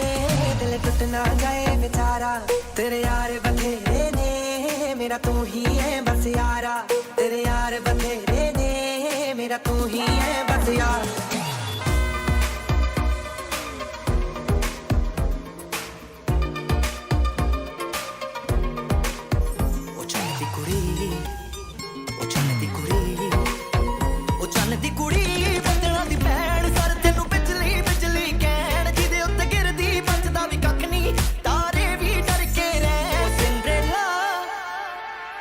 दिल टुट ना जाए बेचारा तेरे यार बथेरे ने मेरा तू ही है बस यारा तेरे यार बथेरे ने मेरा तू ही है बस यार ਦੀ ਕੁੜੀ ਬੱਦਲਾਂ ਦੀ ਭੈਣ ਸਰ ਤੈਨੂੰ ਬਿਜਲੀ ਬਿਜਲੀ ਕਹਿਣ ਜਿਹਦੇ ਉੱਤੇ ਗਿਰਦੀ ਬਚਦਾ ਵੀ ਕੱਖ ਨਹੀਂ ਤਾਰੇ ਵੀ ਡਰ ਕੇ ਰਹਿ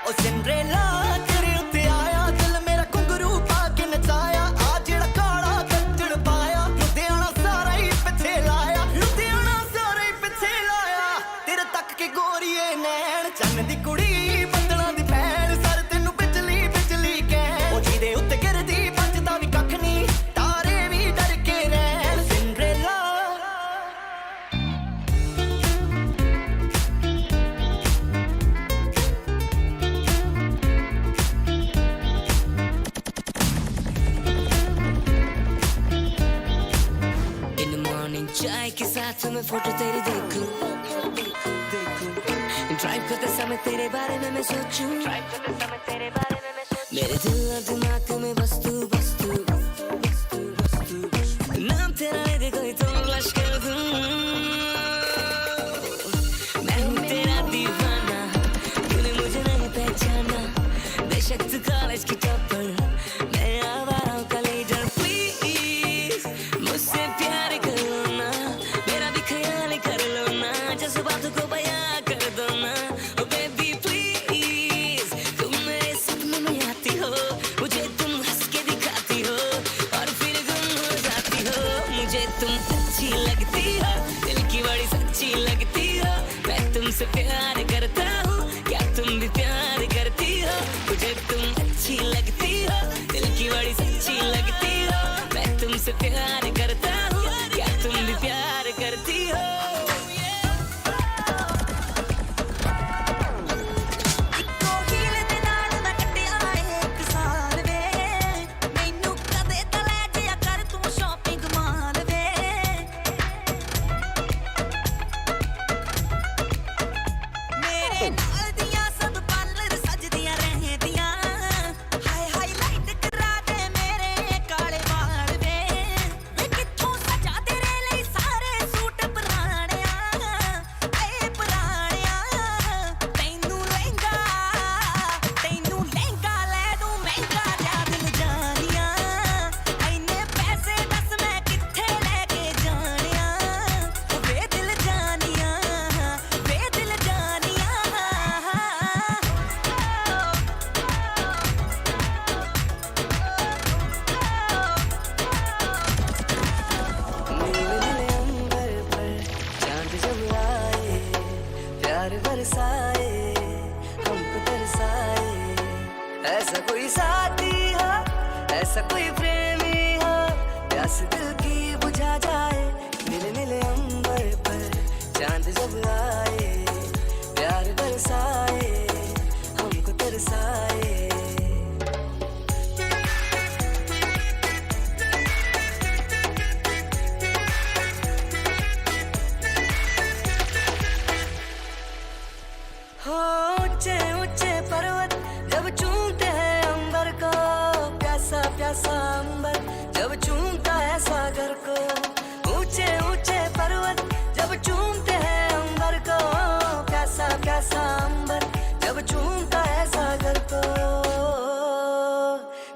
ਉਹ ਸਿੰਡਰੇਲਾ ਤੇਰੇ ਉੱਤੇ ਆਇਆ ਦਿਲ ਮੇਰਾ ਘੁੰਗਰੂ ਪਾ ਕੇ ਨਚਾਇਆ ਆ ਜਿਹੜਾ ਕਾਲਾ ਕੱਟੜ ਪਾਇਆ ਲੁਧਿਆਣਾ ਸਾਰਾ ਹੀ ਪਿੱਛੇ ਲਾਇਆ ਤੇਰੇ ਤੱਕ ਕੇ ਗੋਰੀਏ ਨੈਣ ਚੰਨ ਦੀ ਕੁੜੀ ਬੱਦਲਾਂ ਦੀ ਭੈਣ ਸਰ ਤੈਨੂੰ ਬਿਜਲੀ ਬਿਜਲੀ ਕਹਿਣ ਉਹ ਜਿਹਦੇ ਉੱਤੇ ਗਿਰਦੀ चाय के साथ मैं फोटो तेरी देखूं ड्राइव करते समय तेरे बारे में मैं सोचूं मेरे दिल और दिमाग में वस्तु नाम तेरा ले दे कोई तो फ्लैश कर दूं मैं हूँ तेरा दीवाना तूने मुझे नहीं पहचाना बेशक तू कॉलेज की टॉपर मैं आवारा हूँ कलेक्टर प्लीज मुझसे प्यार कर बातों को बयां कर दो ना oh baby please तुम मेरे सपनों में आती हो मुझे तुम हंस के दिखाती हो और फिर गुम हो जाती हो मुझे तुम अच्छी लगती हो दिल की बड़ी सच्ची लगती हो मैं तुमसे प्यार करता हूँ क्या तुम भी प्यार करती हो मुझे तुम अच्छी लगती हो दिल की बड़ी सच्ची लगती हो मैं तुमसे प्यार करता हूँ क्या तुम भी प्यार करती हो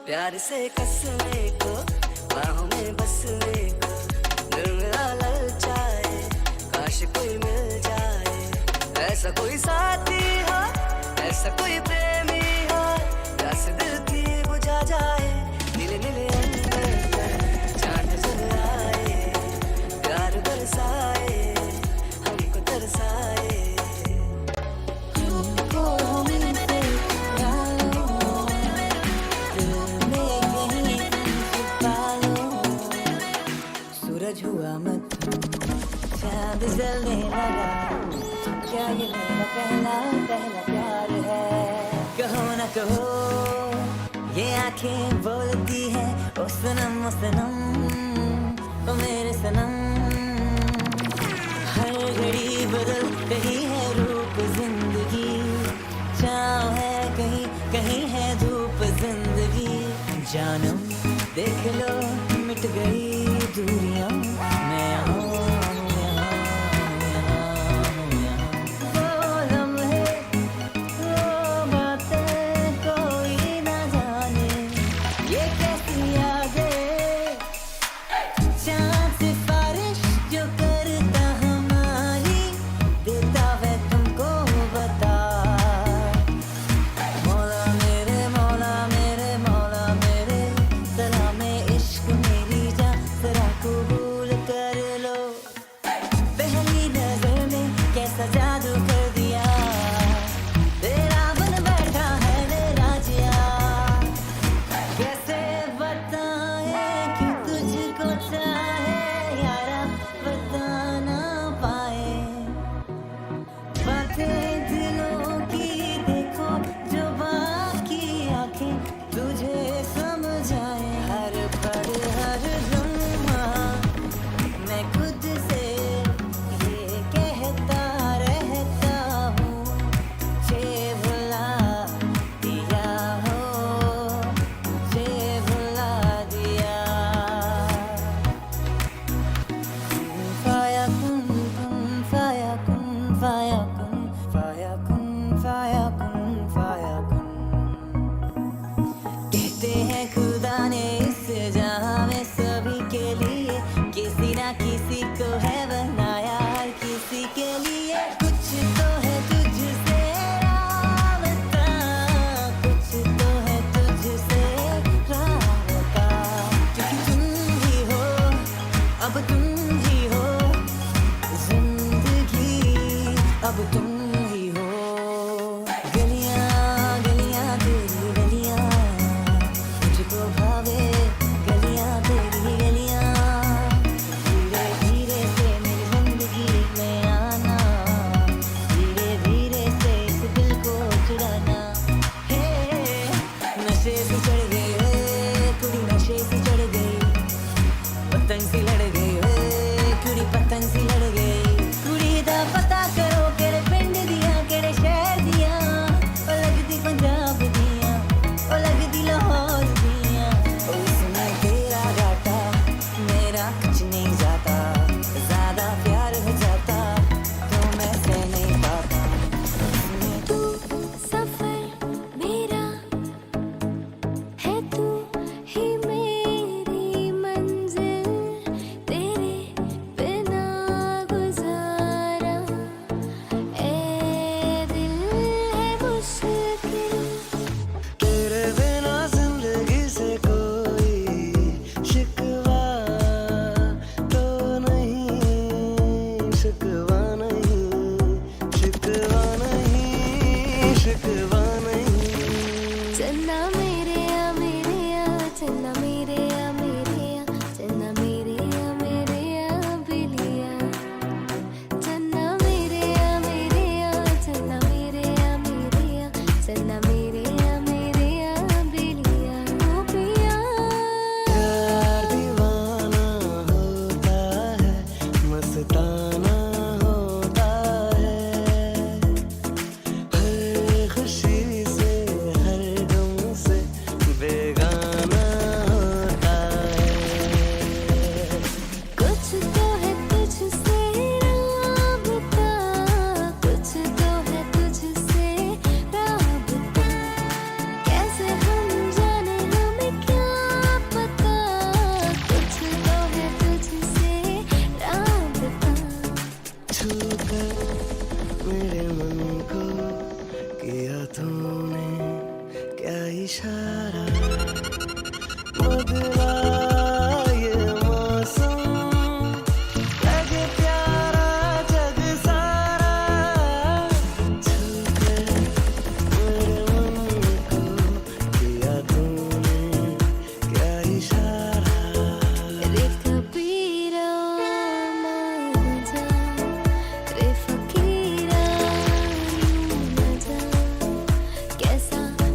प्यार से कसने को बाहों में बसने को दिल मेरा ललचाए काश कोई मिल जाए ऐसा कोई साथी हो ऐसा कोई प्रेमी हो प्यास दिल की बुझा जाए नीले नीले अंबर पर चांद जल आए प्यार बरसाए हमको तरसाए सूरज हुआ मत चांद जलने लगा क्या ये मेरा पहला पहला प्यार है कहो ये आंखें बोलती है ओ सनम ओ मेरे सनम हर घड़ी बदल रही है रूप जिंदगी छाँव है कहीं कहीं है धूप जिंदगी जानम देख लो मिट गई दूरियां मैं आऊं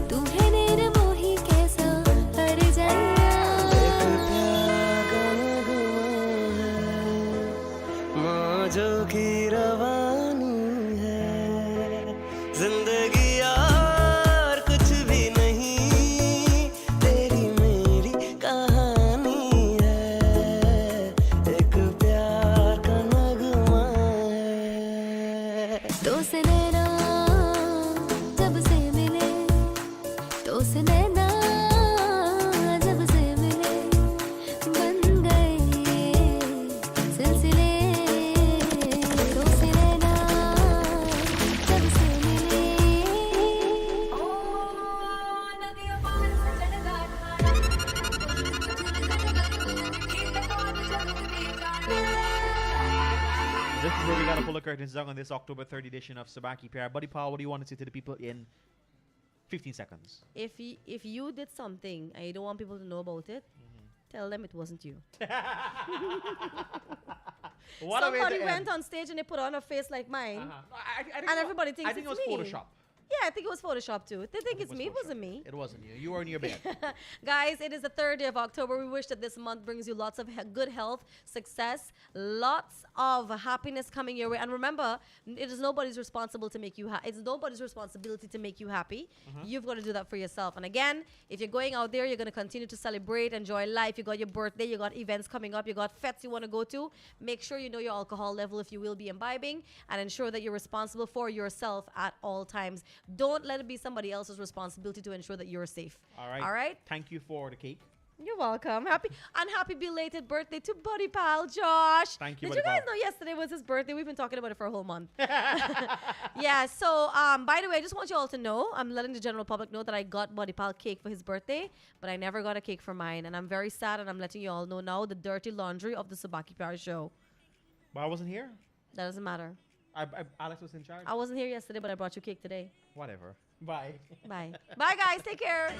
तू curtains down on this October 3rd edition of Sabaki Pyar. Buddy Paul, what do you want to say to the people in 15 seconds? If you did something and you don't want people to know about it, tell them it wasn't you. Somebody went on stage and they put on a face like mine, and everybody thinks I think it's it was me. Photoshop. Yeah, I think it was Photoshop too. They think it's me. It wasn't me. It wasn't you. You were in your bed. Guys, it is the 3rd day of October. We wish that this month brings you lots of good health, success, lots of happiness coming your way. And remember, it is nobody's responsible to make you it's nobody's responsibility to make you happy. You've got to do that for yourself. And again, if you're going out there, you're going to continue to celebrate, enjoy life. You got your birthday, you got events coming up, you got fetes you want to go to. Make sure you know your alcohol level if you will be imbibing, and ensure that you're responsible for yourself at all times. Don't let it be somebody else's responsibility to ensure that you're safe. All right. All right. Thank you for the cake. You're welcome. Happy belated birthday to Buddy Pal Josh. Thank you, Did Buddy you guys Pal. know yesterday was his birthday? We've been talking about it for a whole month. Yeah. So, by the way, I just want you all to know, I'm letting the general public know that I got Buddy Pal cake for his birthday, but I never got a cake for mine, and I'm very sad. And I'm letting you all know now the dirty laundry of the Subaki Pyar show. But I wasn't here. That doesn't matter. Alex was in charge. I wasn't here yesterday, but I brought you cake today. Whatever. Bye. Bye. Bye, guys. Take care.